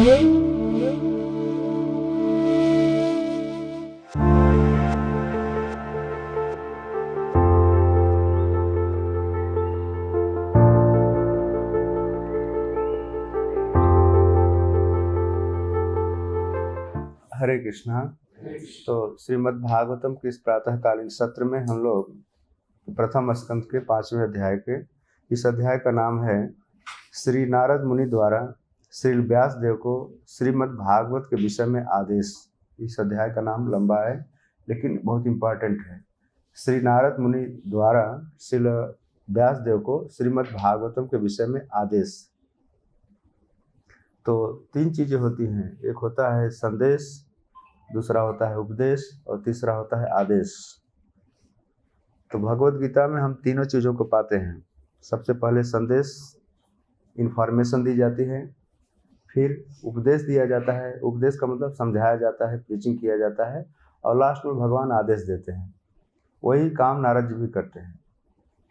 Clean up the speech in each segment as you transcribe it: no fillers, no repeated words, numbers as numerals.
हरे कृष्णा। तो श्रीमद् भागवतम के इस प्रातःकालीन सत्र में हम लोग प्रथम स्कंद के 5वें अध्याय के इस अध्याय का नाम है श्री नारद मुनि द्वारा श्री व्यास देव को श्रीमद् भागवत के विषय में आदेश। इस अध्याय का नाम लंबा है लेकिन बहुत इम्पोर्टेंट है। श्री नारद मुनि द्वारा श्री व्यास देव को श्रीमद् भागवतम के विषय में आदेश। तो 3 चीज़ें होती हैं, एक होता है संदेश, दूसरा होता है उपदेश और तीसरा होता है आदेश। तो भगवत गीता में हम तीनों चीज़ों को पाते हैं। सबसे पहले संदेश, इन्फॉर्मेशन दी जाती है, फिर उपदेश दिया जाता है, उपदेश का मतलब समझाया जाता है, प्रीचिंग किया जाता है, और लास्ट में भगवान आदेश देते हैं। वही काम नारद जी भी करते हैं।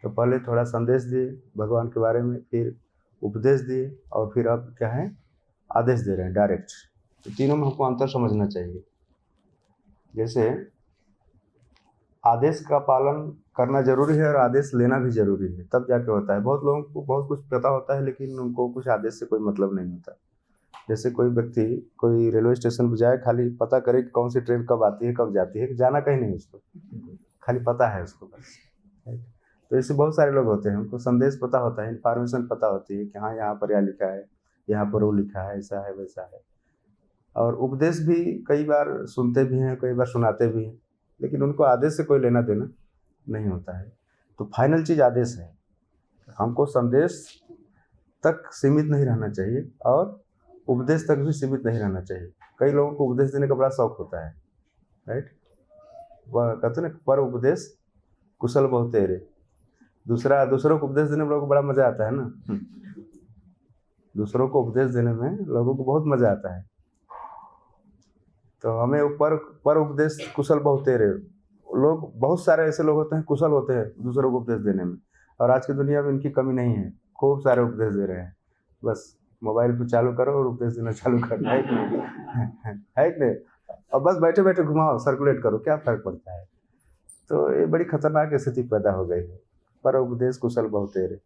तो पहले थोड़ा संदेश दिए भगवान के बारे में, फिर उपदेश दिए और फिर अब क्या है, आदेश दे रहे हैं डायरेक्ट। तो तीनों में हमको अंतर समझना चाहिए। जैसे आदेश का पालन करना जरूरी है और आदेश लेना भी जरूरी है, तब जाके होता है। बहुत लोगों को बहुत कुछ पता होता है लेकिन उनको कुछ आदेश से कोई मतलब नहीं होता। जैसे कोई व्यक्ति कोई रेलवे स्टेशन पर जाए, खाली पता करे कि कौन सी ट्रेन कब आती है, कब जाती है, जाना कहीं नहीं उसको, खाली पता है उसको बस। तो ऐसे बहुत सारे लोग होते हैं, उनको संदेश पता होता है, इन्फॉर्मेशन पता होती है कि हाँ यहाँ पर यह लिखा है, यहाँ पर वो लिखा है, ऐसा है वैसा है। और उपदेश भी कई बार सुनते भी हैं, कई बार सुनाते भी हैं, लेकिन उनको आदेश से कोई लेना देना नहीं होता है। तो फाइनल चीज़ आदेश है। हमको संदेश तक सीमित नहीं रहना चाहिए और उपदेश तक भी सीमित नहीं रहना चाहिए। कई लोगों को उपदेश देने का बड़ा शौक होता है, राइट। वह कहते हैं ना, पर उपदेश कुशल बहु तेरे। दूसरों को उपदेश देने में लोगों को बड़ा मजा आता है ना। दूसरों को उपदेश देने में लोगों को बहुत मजा आता है। तो हमें पर उपदेश कुशल बहु तेरे। लोग बहुत सारे ऐसे लोग होते हैं, कुशल होते हैं दूसरों को उपदेश देने में, और आज की दुनिया में इनकी कमी नहीं है, खूब सारे उपदेश दे रहे हैं। बस मोबाइल पे चालू करो और उपदेश देना चालू करो, है कि नहीं? है कि नहीं? और बस बैठे बैठे घुमाओ, सर्कुलेट करो, क्या फर्क पड़ता है? तो ये बड़ी खतरनाक स्थिति पैदा हो गई है, पर उपदेश कुशल बहु तेरे।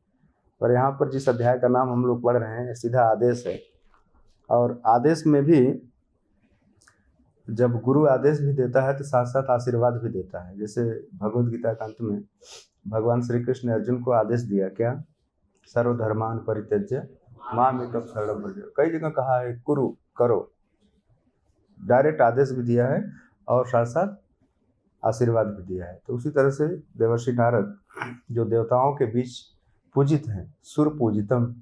और यहाँ पर जिस अध्याय का नाम हम लोग पढ़ रहे हैं सीधा आदेश है। और आदेश में भी जब गुरु आदेश भी देता है तो साथ साथ आशीर्वाद भी देता है। जैसे भगवद गीता का अंत में भगवान श्री कृष्ण ने अर्जुन को आदेश दिया, क्या? सर्वधर्मान परित्यज्य मामेकं शरणं व्रज। कई जगह कहा है कुरु, करो, डायरेक्ट आदेश भी दिया है और साथ साथ आशीर्वाद भी दिया है। तो उसी तरह से देवर्षि नारद जो देवताओं के बीच पूजित हैं, सुर पूजितम,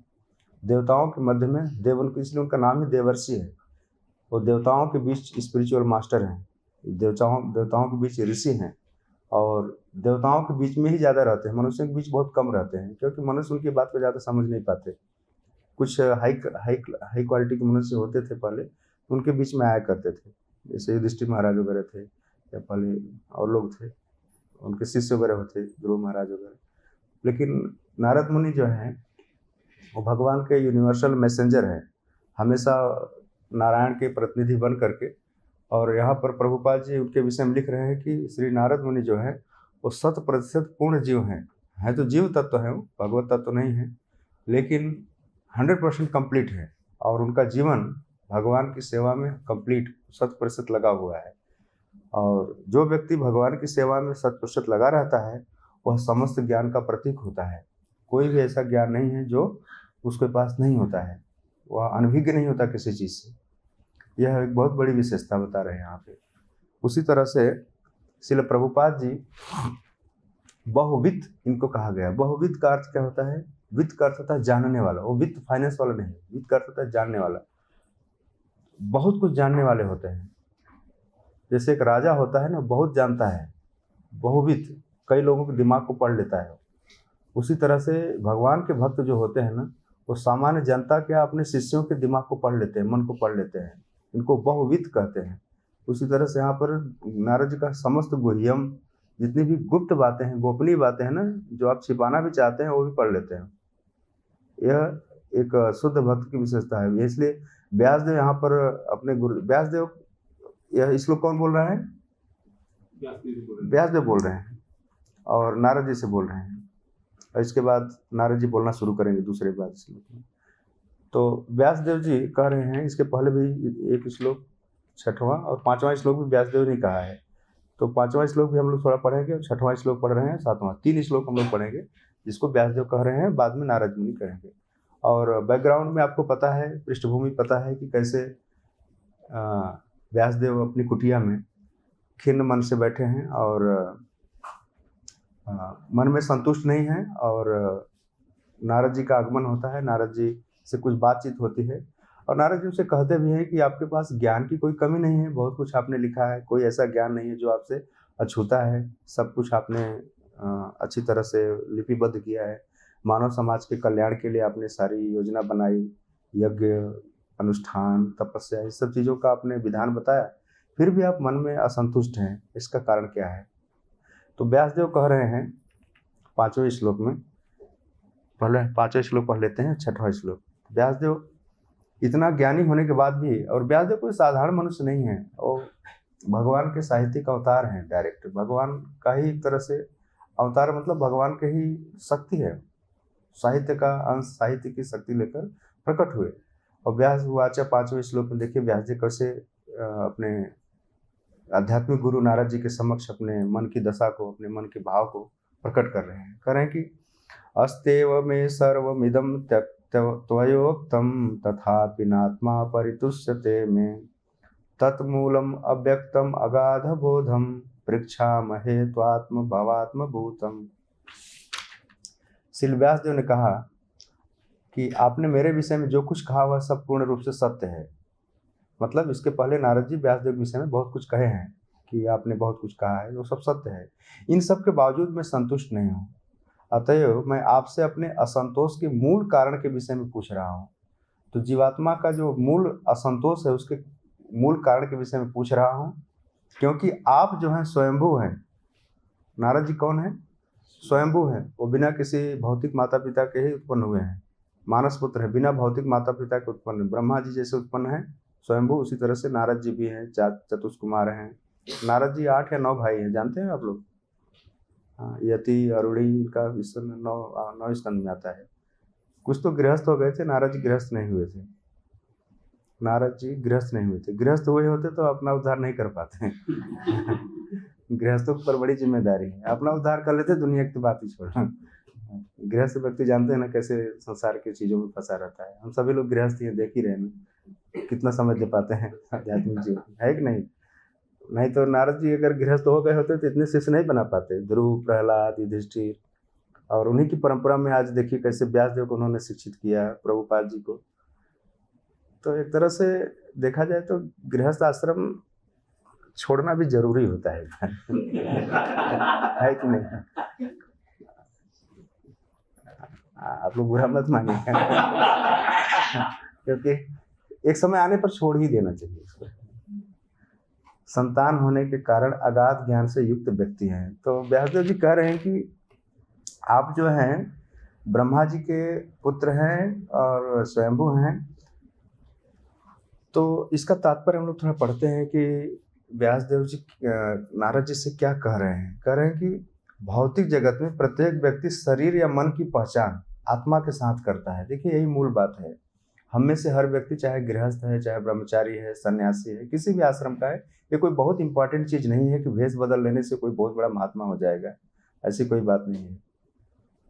देवताओं के मध्य में देव, उनकी इसलिए उनका नाम ही देवर्षि है। वो देवताओं के बीच स्पिरिचुअल मास्टर हैं, देवताओं के बीच ऋषि हैं, और देवताओं के बीच में ही ज़्यादा रहते हैं, मनुष्यों के बीच बहुत कम रहते हैं, क्योंकि मनुष्य उनकी बात को ज़्यादा समझ नहीं पाते। कुछ हाई क्वालिटी के मनुष्य होते थे पहले, उनके बीच में आया करते थे, जैसे युधिष्ठिर महाराज वगैरह थे, या पहले और लोग थे, उनके शिष्य वगैरह होते, ध्रुव महाराज वगैरह। लेकिन नारद मुनि जो हैं वो भगवान के यूनिवर्सल मैसेंजर हैं, हमेशा नारायण के प्रतिनिधि बन करके। और यहाँ पर प्रभुपाद जी उनके विषय में लिख रहे हैं कि श्री नारद मुनि जो है वो 100% पूर्ण जीव हैं। तो जीव तत्व है, वो भगवत तत्व नहीं है, लेकिन 100% कंप्लीट है। और उनका जीवन भगवान की सेवा में कंप्लीट 100% लगा हुआ है। और जो व्यक्ति भगवान की सेवा में 100% लगा रहता है वह समस्त ज्ञान का प्रतीक होता है। कोई भी ऐसा ज्ञान नहीं है जो उसके पास नहीं होता है, वह अनभिज्ञ नहीं होता किसी चीज़ से। यह एक बहुत बड़ी विशेषता बता रहे हैं यहाँ पे। उसी तरह से श्रील प्रभुपाद जी बहुवित्त इनको कहा गया। बहुवित्त का अर्थ क्या होता है? वित्त का अर्थ होता है जानने वाला। वो वित्त फाइनेंस वाला नहीं, वित्त का अर्थ होता है जानने वाला। बहुत कुछ जानने वाले होते हैं। जैसे एक राजा होता है ना, बहुत जानता है, बहुवित्त, कई लोगों के दिमाग को पढ़ लेता है। उसी तरह से भगवान के भक्त जो होते हैं ना, वो सामान्य जनता के अपने शिष्यों के दिमाग को पढ़ लेते हैं, मन को पढ़ लेते हैं। इनको बहुवित्त कहते हैं। उसी तरह से यहाँ पर नारद जी का समस्त गुह्यम, जितनी भी गुप्त बातें हैं, गोपनीय बातें हैं ना, जो आप छिपाना भी चाहते हैं, वो भी पढ़ लेते हैं। यह एक शुद्ध भक्त की विशेषता है। इसलिए व्यासदेव यहाँ पर अपने गुरु व्यासदेव, यह श्लोक कौन बोल रहा है? व्यासदेव बोल रहे हैं और नारद जी से बोल रहे हैं, और इसके बाद नारद जी बोलना शुरू करेंगे दूसरे बात श्लोक में। तो व्यासदेव जी कह रहे हैं, इसके पहले भी एक श्लोक 6वां और 5वां श्लोक भी व्यासदेव ने कहा है, तो 5वां श्लोक भी हम लोग थोड़ा पढ़ेंगे और 6वां श्लोक पढ़ रहे हैं, 7वां 3 श्लोक हम लोग पढ़ेंगे जिसको व्यासदेव कह रहे हैं, बाद में नारद मुनि कहेंगे। और बैकग्राउंड में आपको पता है, पृष्ठभूमि पता है कि कैसे व्यासदेव अपनी कुटिया में खिन्न मन से बैठे हैं और मन में संतुष्ट नहीं है, और नारद जी का आगमन होता है, नारद जी से कुछ बातचीत होती है और नारद जी उसे कहते भी हैं कि आपके पास ज्ञान की कोई कमी नहीं है, बहुत कुछ आपने लिखा है, कोई ऐसा ज्ञान नहीं है जो आपसे अछूता है, सब कुछ आपने अच्छी तरह से लिपिबद्ध किया है, मानव समाज के कल्याण के लिए आपने सारी योजना बनाई, यज्ञ अनुष्ठान तपस्या इस सब चीज़ों का आपने विधान बताया, फिर भी आप मन में असंतुष्ट हैं, इसका कारण क्या है? तो व्यासदेव कह रहे हैं 5वें श्लोक में, पहले 5वां श्लोक पढ़ लेते हैं, 6वां श्लोक। व्यासदेव इतना ज्ञानी होने के बाद भी, और व्यासदेव कोई साधारण मनुष्य नहीं है, और भगवान के साहित्यिक अवतार हैं, डायरेक्ट भगवान का ही एक तरह से अवतार, मतलब भगवान के ही शक्ति है, साहित्य का अंश, साहित्य की शक्ति लेकर प्रकट हुए। और व्यास वाचा 5वें श्लोक में देखिए व्यास जी कैसे अपने आध्यात्मिक गुरु नारद जी के समक्ष अपने मन की दशा को, अपने मन के भाव को प्रकट कर रहे हैं। कह रहे हैं कि अस्तेव में सर्वमिदं त्वयोक्तं तथापि नात्मा परितुष्यते में तत्मूलम अव्यक्तम अगाध बोधम पृक्षामहे त्वात्म भवात्मभूतम। श्री व्यासदेव ने कहा कि आपने मेरे विषय में जो कुछ कहा वह सब पूर्ण रूप से सत्य है। मतलब इसके पहले नारद जी व्यासदेव के विषय में बहुत कुछ कहे हैं कि आपने बहुत कुछ कहा है, वो सब सत्य है। इन सब के बावजूद मैं संतुष्ट नहीं हूँ, अतएव मैं आपसे अपने असंतोष के मूल कारण के विषय में पूछ रहा हूँ। तो जीवात्मा का जो मूल असंतोष है उसके मूल कारण के विषय में पूछ रहा हूँ, क्योंकि आप जो हैं स्वयंभू हैं। नारद जी कौन है? स्वयंभू है, वो बिना किसी भौतिक माता पिता के ही उत्पन्न हुए हैं, मानस पुत्र है, बिना भौतिक माता पिता के उत्पन्न, ब्रह्मा जी जैसे उत्पन्न है स्वयंभू, उसी तरह से नारद जी भी हैं, चतुष्कुमार हैं। नारद जी 8 या 9 भाई हैं, जानते हैं आप लोग? हाँ, यति अरुणी का 9 स्कंद में आता है। कुछ तो गृहस्थ हो गए थे, नारद जी गृहस्थ नहीं हुए थे। नारद जी गृहस्थ नहीं हुए थे, गृहस्थ हुए होते तो अपना उद्धार नहीं कर पाते गृहस्थों पर बड़ी जिम्मेदारी है, अपना उद्धार कर लेते, दुनिया की बात ही छोड़। गृहस्थ व्यक्ति जानते हैं ना कैसे संसार की चीज़ों में फंसा रहता है। हम सभी लोग गृहस्थ ही देख ही रहे हैं, कितना समय दे पाते हैं आध्यात्मिक जीवन, है कि नहीं? नहीं तो नारद जी अगर गृहस्थ हो गए होते तो इतने शिष्य नहीं बना पाते, ध्रुव, प्रहलाद, युधिष्ठिर, और उन्हीं की परंपरा में आज देखिए कैसे व्यासदेव को उन्होंने शिक्षित किया, प्रभुपाद जी को। तो एक तरह से देखा जाए तो गृहस्थ आश्रम छोड़ना भी जरूरी होता है है कि नहीं? आप लोग बुरा मत मानिए क्योंकि एक समय आने पर छोड़ ही देना चाहिए इसको। संतान होने के कारण अगाध ज्ञान से युक्त व्यक्ति हैं। तो व्यासदेव जी कह रहे हैं कि आप जो हैं ब्रह्मा जी के पुत्र हैं और स्वयंभू हैं। तो इसका तात्पर्य हम लोग थोड़ा पढ़ते हैं कि व्यासदेव जी नारद जी से क्या कह रहे हैं। कह रहे हैं कि भौतिक जगत में प्रत्येक व्यक्ति शरीर या मन की पहचान आत्मा के साथ करता है। देखिए यही मूल बात है। हम में से हर व्यक्ति, चाहे गृहस्थ है, चाहे ब्रह्मचारी है, सन्यासी है, किसी भी आश्रम का है, ये कोई बहुत इंपॉर्टेंट चीज़ नहीं है कि भेष बदल लेने से कोई बहुत बड़ा महात्मा हो जाएगा, ऐसी कोई बात नहीं है।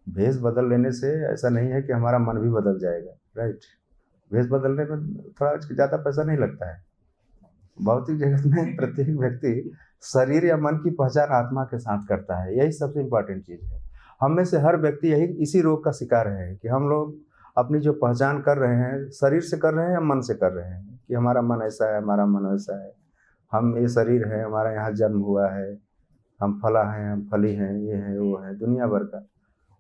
भेष बदल लेने से ऐसा नहीं है कि हमारा मन भी बदल जाएगा, राइट? भेष बदलने में थोड़ा ज़्यादा पैसा नहीं लगता है। भौतिक जगत में प्रत्येक व्यक्ति शरीर या मन की पहचान आत्मा के साथ करता है, यही सबसे इम्पोर्टेंट चीज़ है। हम में से हर व्यक्ति इसी रोग का शिकार है कि हम लोग अपनी जो पहचान कर रहे हैं शरीर से कर रहे हैं या मन से कर रहे हैं, कि हमारा मन ऐसा है, हमारा मन वैसा है, हम ये शरीर है, हमारा यहाँ जन्म हुआ है, हम फला हैं, हम फली हैं, ये है वो है, दुनिया भर का।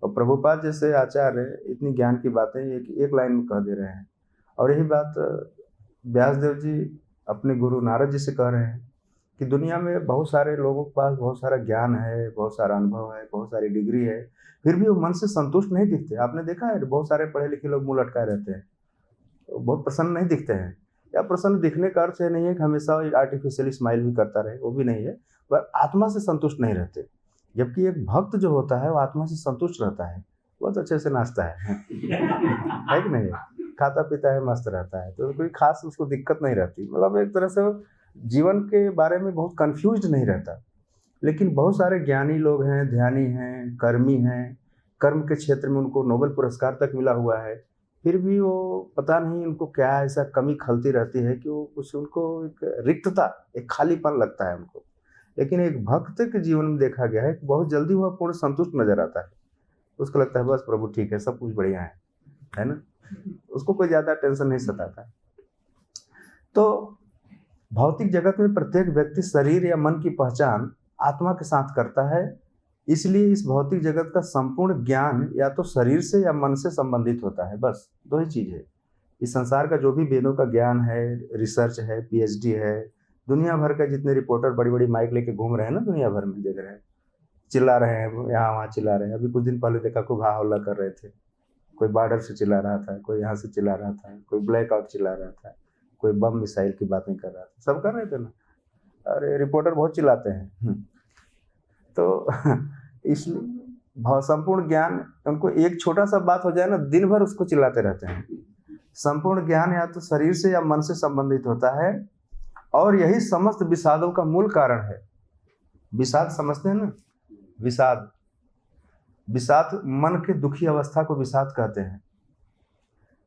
और प्रभुपाद जैसे आचार्य इतनी ज्ञान की बातें एक लाइन में कह दे रहे हैं। और यही बात व्यासदेव जी अपने गुरु नारद जी से कह रहे हैं कि दुनिया में बहुत सारे लोगों के पास बहुत सारा ज्ञान है, बहुत सारा अनुभव है, बहुत सारी डिग्री है, फिर भी वो मन से संतुष्ट नहीं दिखते। आपने देखा है बहुत सारे पढ़े लिखे लोग मुंह लटकाए रहते हैं, बहुत प्रसन्न नहीं दिखते हैं। या प्रसन्न दिखने का अर्थ ये नहीं है कि हमेशा आर्टिफिशियली स्माइल भी करता रहे, वो भी नहीं है, पर आत्मा से संतुष्ट नहीं रहते। जबकि एक भक्त जो होता है वो आत्मा से संतुष्ट रहता है, बहुत अच्छे से नाचता है कि नहीं, खाता पीता है, मस्त रहता है, तो कोई खास उसको दिक्कत नहीं रहती। मतलब एक तरह से वो जीवन के बारे में बहुत कंफ्यूज्ड नहीं रहता। लेकिन बहुत सारे ज्ञानी लोग हैं, ध्यानी हैं, कर्मी हैं, कर्म के क्षेत्र में उनको नोबेल पुरस्कार तक मिला हुआ है, फिर भी वो पता नहीं उनको क्या ऐसा कमी खलती रहती है कि वो कुछ, उनको एक रिक्तता, एक खालीपन लगता है उनको। लेकिन एक भक्त के जीवन में देखा गया है कि बहुत जल्दी वह पूर्ण संतुष्ट नजर आता है। उसको लगता है बस प्रभु ठीक है, सब कुछ बढ़िया है ना, उसको कोई ज़्यादा टेंशन नहीं सताता। तो भौतिक जगत में प्रत्येक व्यक्ति शरीर या मन की पहचान आत्मा के साथ करता है, इसलिए इस भौतिक जगत का संपूर्ण ज्ञान या तो शरीर से या मन से संबंधित होता है। बस दो ही चीज़ है। इस संसार का जो भी वेदों का ज्ञान है, रिसर्च है, पीएचडी है, दुनिया भर का जितने रिपोर्टर बड़ी बड़ी माइक लेके घूम रहे हैं ना, दुनिया भर में देख रहे हैं, चिल्ला रहे हैं, यहाँ वहाँ चिल्ला रहे हैं। अभी कुछ दिन पहले देखा खूब हा हल्ला कर रहे थे, कोई बॉर्डर से चिल्ला रहा था, कोई यहाँ से चिल्ला रहा था, कोई ब्लैकआउट चिल्ला रहा था, कोई बम मिसाइल की बातें कर रहा था, सब कर रहे थे ना। अरे रिपोर्टर बहुत चिल्लाते हैं। तो इसलिए संपूर्ण ज्ञान, उनको एक छोटा सा बात हो जाए ना, दिन भर उसको चिल्लाते रहते हैं। संपूर्ण ज्ञान या तो शरीर से या मन से संबंधित होता है, और यही समस्त विषादों का मूल कारण है। विषाद समझते हैं ना, विषाद, विषाद मन के दुखी अवस्था को विषाद कहते हैं।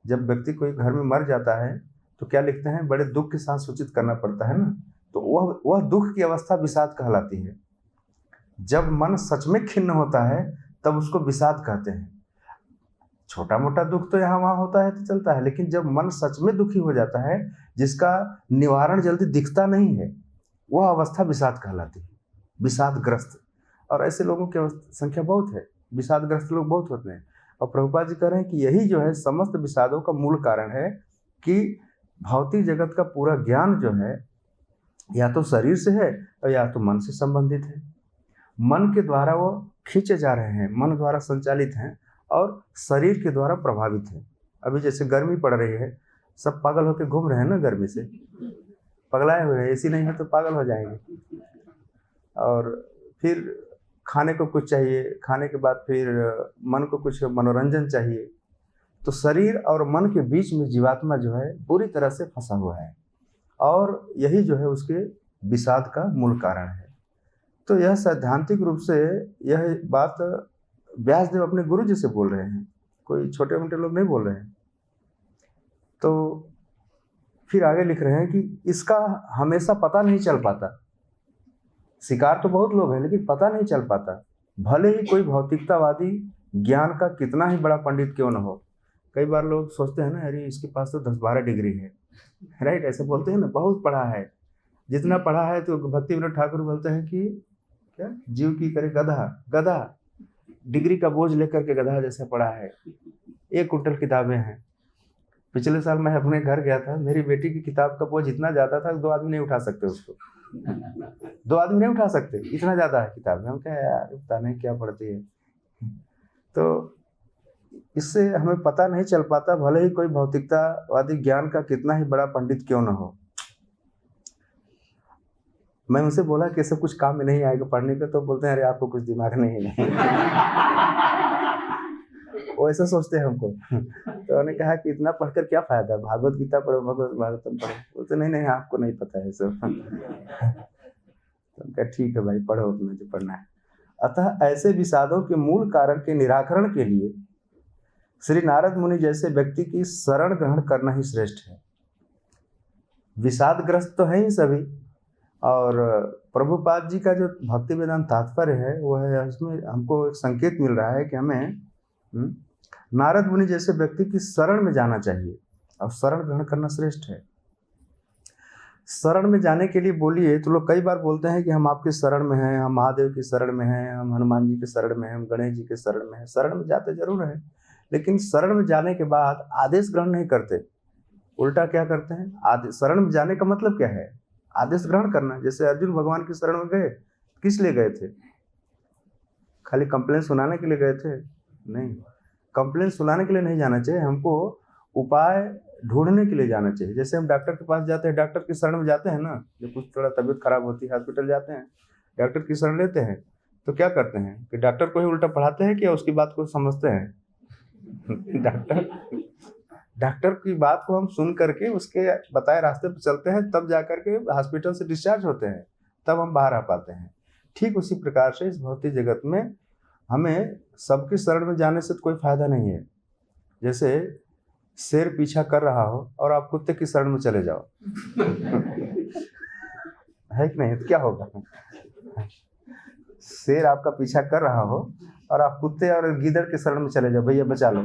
जब व्यक्ति कोई घर में मर जाता है तो क्या लिखते हैं, बड़े दुख के साथ सूचित करना पड़ता है ना, तो वह दुख की अवस्था विषाद कहलाती है। जब मन सच में खिन्न होता है तब उसको विषाद कहते हैं। छोटा मोटा दुख तो यहाँ वहाँ होता है तो चलता है, लेकिन जब मन सच में दुखी हो जाता है, जिसका निवारण जल्दी दिखता नहीं है, वह अवस्था विषाद कहलाती है, विषादग्रस्त। और ऐसे लोगों की संख्या बहुत है, विषादग्रस्त लोग बहुत होते हैं। और प्रभुपाद जी कह रहे हैं कि यही जो है समस्त विषादों का मूल कारण है, कि भौतिक जगत का पूरा ज्ञान जो है या तो शरीर से है और या तो मन से संबंधित है। मन के द्वारा वो खींचे जा रहे हैं, मन द्वारा संचालित हैं और शरीर के द्वारा प्रभावित हैं। अभी जैसे गर्मी पड़ रही है, सब पागल होकर घूम रहे हैं ना, गर्मी से पगलाए हुए हैं, एसी नहीं है तो पागल हो जाएंगे। और फिर खाने को कुछ चाहिए, खाने के बाद फिर मन को कुछ मनोरंजन चाहिए। तो शरीर और मन के बीच में जीवात्मा जो है पूरी तरह से फंसा हुआ है, और यही जो है उसके विषाद का मूल कारण है। तो यह सैद्धांतिक रूप से यह बात व्यासदेव अपने गुरु जी से बोल रहे हैं, कोई छोटे मोटे लोग नहीं बोल रहे हैं। तो फिर आगे लिख रहे हैं कि इसका हमेशा पता नहीं चल पाता। शिकार तो बहुत लोग हैं, लेकिन पता नहीं चल पाता, भले ही कोई भौतिकतावादी ज्ञान का कितना ही बड़ा पंडित क्यों न हो। कई बार लोग सोचते हैं ना, अरे इसके पास तो 10-12 डिग्री है, राइट, ऐसे बोलते हैं ना, बहुत पढ़ा है, जितना पढ़ा है। तो भक्ति विनोद ठाकुर बोलते हैं कि क्या जीव की करे गधा, गधा डिग्री का बोझ लेकर के गधा जैसा पढ़ा है, 1 कुंटल किताबें हैं। पिछले साल मैं अपने घर गया था, मेरी बेटी की किताब का बोझ इतना ज़्यादा था कि 2 आदमी नहीं उठा सकते उसको, 2 आदमी नहीं उठा सकते, इतना ज़्यादा है किताब। हम क्या यार, पता नहीं क्या पढ़ती है। तो इससे हमें पता नहीं चल पाता, भले ही कोई भौतिकतावादी ज्ञान का कितना ही बड़ा पंडित क्यों न हो। मैं उनसे बोला कि सब कुछ काम में नहीं आएगा पढ़ने का, तो बोलते हैं अरे आपको कुछ दिमाग नहीं है। वो ऐसा सोचते हैं हमको। तो उन्होंने कहा कि इतना पढ़कर क्या फायदा, भागवत गीता पढ़ो, भगवत भागवतम पढ़ो। बोलते नहीं आपको नहीं पता है सब। तो उनका ठीक है भाई, पढ़ो अपना जो पढ़ना है। अतः ऐसे विषादों के मूल कारण के निराकरण के लिए श्री नारद मुनि जैसे व्यक्ति की शरण ग्रहण करना ही श्रेष्ठ है। विषादग्रस्त तो है ही सभी, और प्रभुपाद जी का जो भक्ति वेदांत तात्पर्य है वो है, उसमें हमको एक संकेत मिल रहा है कि हमें नारद मुनि जैसे व्यक्ति की शरण में जाना चाहिए, और शरण ग्रहण करना श्रेष्ठ है। शरण में जाने के लिए बोलिए तो लोग कई बार बोलते हैं कि हम आपके शरण में हैं, हम महादेव की शरण में हैं, हम हनुमान जी के शरण में हैं, हम गणेश जी के शरण में हैं। शरण में जाते जरूर हैं, लेकिन शरण में जाने के बाद आदेश ग्रहण नहीं करते, उल्टा क्या करते हैं। शरण में जाने का मतलब क्या है, आदेश ग्रहण करना। जैसे अर्जुन भगवान की शरण में गए, किस लिए गए थे, खाली कंप्लेन सुनाने के लिए गए थे? नहीं, कंप्लेन सुनाने के लिए नहीं जाना चाहिए। हमको उपाय ढूंढने के लिए जाना चाहिए। जैसे हम डॉक्टर के पास जाते हैं, डॉक्टर की शरण में जाते हैं ना, जब कुछ थोड़ा तबीयत खराब होती है हॉस्पिटल जाते हैं, डॉक्टर की शरण लेते हैं, तो क्या करते हैं कि डॉक्टर को ही उल्टा पढ़ाते हैं कि उसकी बात को समझते हैं। डॉक्टर की बात को हम सुन करके उसके बताए रास्ते पर चलते हैं, तब जा करके हॉस्पिटल से डिस्चार्ज होते हैं, तब हम बाहर आ पाते हैं। ठीक उसी प्रकार से इस भौतिक जगत में हमें सबकी शरण में जाने से तो कोई फायदा नहीं है। जैसे शेर पीछा कर रहा हो और आप कुत्ते की शरण में चले जाओ, है कि नहीं? तो क्या होगा? शेर आपका पीछा कर रहा हो और आप कुत्ते और गीदड़ के शरण में चले जाओ, भैया बचा लो,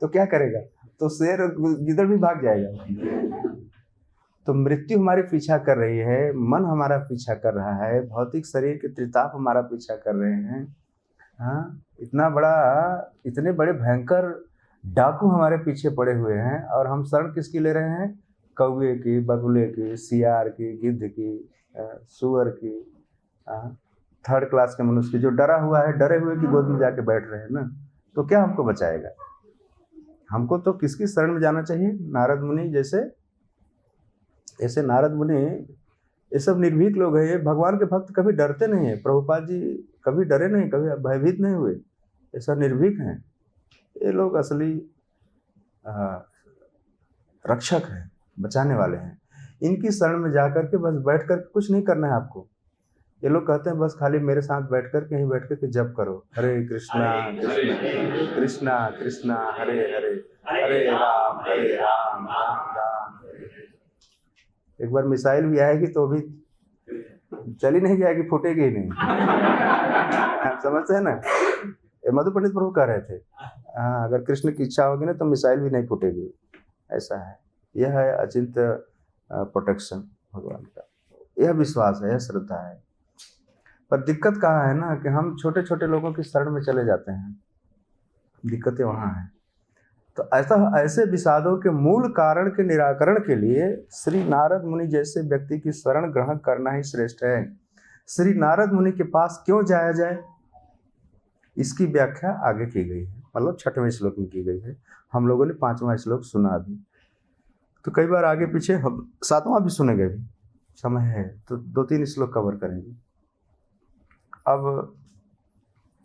तो क्या करेगा? तो शेर गीदड़ भी भाग जाएगा। तो मृत्यु हमारे पीछा कर रही है, मन हमारा पीछा कर रहा है, भौतिक शरीर के त्रिताप हमारा पीछा कर रहे हैं। हाँ, इतने बड़े भयंकर डाकू हमारे पीछे पड़े हुए हैं, और हम शरण किसकी ले रहे हैं? कौवे की, बगुले की, सियार की, गिद्ध की, सुअर की, थर्ड क्लास के मनुष्य की, जो डरा हुआ है, डरे हुए की गोद में जाके बैठ रहे हैं ना। तो क्या हमको बचाएगा? हमको तो किसकी शरण में जाना चाहिए? नारद मुनि जैसे। ऐसे नारद मुनि, ये सब निर्भीक लोग हैं। ये भगवान के भक्त कभी डरते नहीं है। प्रभुपाद जी कभी डरे नहीं, कभी भयभीत नहीं हुए, ऐसा निर्भीक हैं। ये लोग असली रक्षक हैं, बचाने वाले हैं। इनकी शरण में जाकर के बस बैठ कर कुछ नहीं करना है आपको। ये लोग कहते हैं बस खाली मेरे साथ बैठ कर के, यहीं बैठ कर के जप करो, हरे कृष्णा कृष्णा कृष्णा कृष्णा हरे हरे, हरे राम राम राम। एक बार मिसाइल भी आएगी तो भी चली नहीं जाएगी, फूटेगी ही नहीं। आप समझते हैं ना? मधु पंडित प्रभु कह रहे थे, हाँ, अगर कृष्ण की इच्छा होगी ना तो मिसाइल भी नहीं फूटेगी। ऐसा है, यह है अचिंत प्रोटेक्शन भगवान का, यह विश्वास है, यह श्रद्धा है। पर दिक्कत कहाँ है ना, कि हम छोटे छोटे लोगों की शरण में चले जाते हैं, दिक्कतें वहाँ हैं। तो ऐसे विषादों के मूल कारण के निराकरण के लिए श्री नारद मुनि जैसे व्यक्ति की शरण ग्रहण करना ही श्रेष्ठ है। श्री नारद मुनि के पास क्यों जाया जाए, इसकी व्याख्या आगे की गई है, मतलब 6वें श्लोक में की गई है। हम लोगों ने 5वां श्लोक सुना अभी, तो कई बार आगे पीछे हम 7वां भी सुनेंगे, भी समय है तो 2-3 श्लोक कवर करेंगे। अब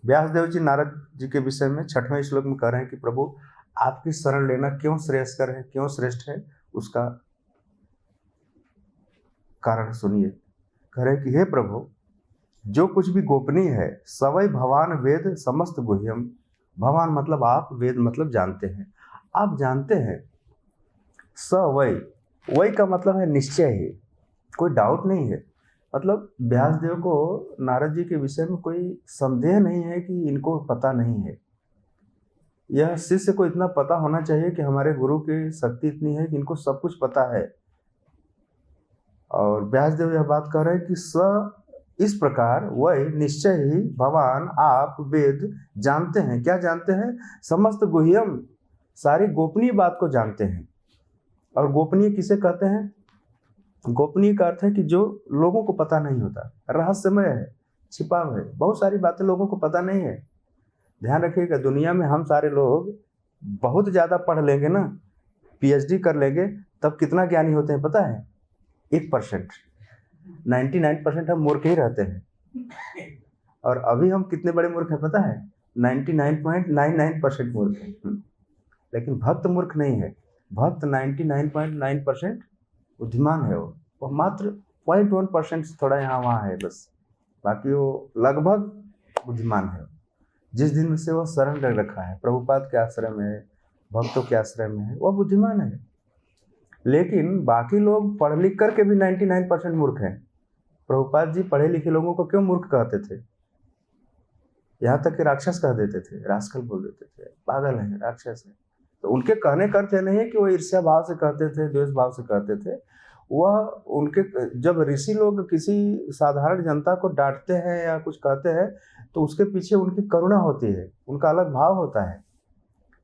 व्यासदेव जी नारद जी के विषय में 6वें श्लोक में कह रहे हैं कि प्रभु आपकी शरण लेना क्यों श्रेयस्कर है, क्यों श्रेष्ठ है, उसका कारण सुनिए। कह रहे कि हे प्रभु, जो कुछ भी गोपनीय है, सवै भवान वेद समस्त गुह्यम। भवान मतलब आप, वेद मतलब जानते हैं, आप जानते हैं। सवै, वै का मतलब है निश्चय ही, कोई डाउट नहीं है। मतलब व्यासदेव को नारद जी के विषय में कोई संदेह नहीं है कि इनको पता नहीं है। यह शिष्य को इतना पता होना चाहिए कि हमारे गुरु की शक्ति इतनी है कि इनको सब कुछ पता है। और व्यासदेव यह बात कह रहे हैं कि इस प्रकार वही निश्चय ही भगवान आप वेद जानते हैं। क्या जानते हैं? समस्त गुह्यम, सारी गोपनीय बात को जानते हैं। और गोपनीय किसे कहते हैं? गोपनीय का अर्थ है कि जो लोगों को पता नहीं होता, रहस्यमय है, छिपा हुआ है, बहुत सारी बातें लोगों को पता नहीं है। ध्यान रखिएगा, दुनिया में हम सारे लोग बहुत ज़्यादा पढ़ लेंगे ना, PhD कर लेंगे, तब कितना ज्ञानी होते हैं पता है? 1%। 99% हम मूर्ख ही रहते हैं। और अभी हम कितने बड़े मूर्ख हैं पता है? 99.99% मूर्ख हैं। लेकिन भक्त मूर्ख नहीं है, भक्त 99.9% बुद्धिमान है। वो मात्र 0.1% से थोड़ा यहाँ वहाँ है बस, बाकी वो लगभग बुद्धिमान है। जिस दिन से वो शरण रख रखा है, प्रभुपाद के आश्रय में है, भक्तों के आश्रय में है, वह बुद्धिमान है। लेकिन बाकी लोग पढ़ लिख करके भी 99% मूर्ख हैं। प्रभुपाद जी पढ़े लिखे लोगों को क्यों मूर्ख कहते थे? यहाँ तक कि राक्षस कह देते थे, रास्कल बोल देते थे, पागल है, राक्षस है। तो उनके कहने का अर्थ नहीं है कि वो ईर्ष्या भाव से कहते थे, द्वेष भाव से कहते थे। वह उनके, जब ऋषि लोग किसी साधारण जनता को डांटते हैं या कुछ कहते हैं, तो उसके पीछे उनकी करुणा होती है, उनका अलग भाव होता है।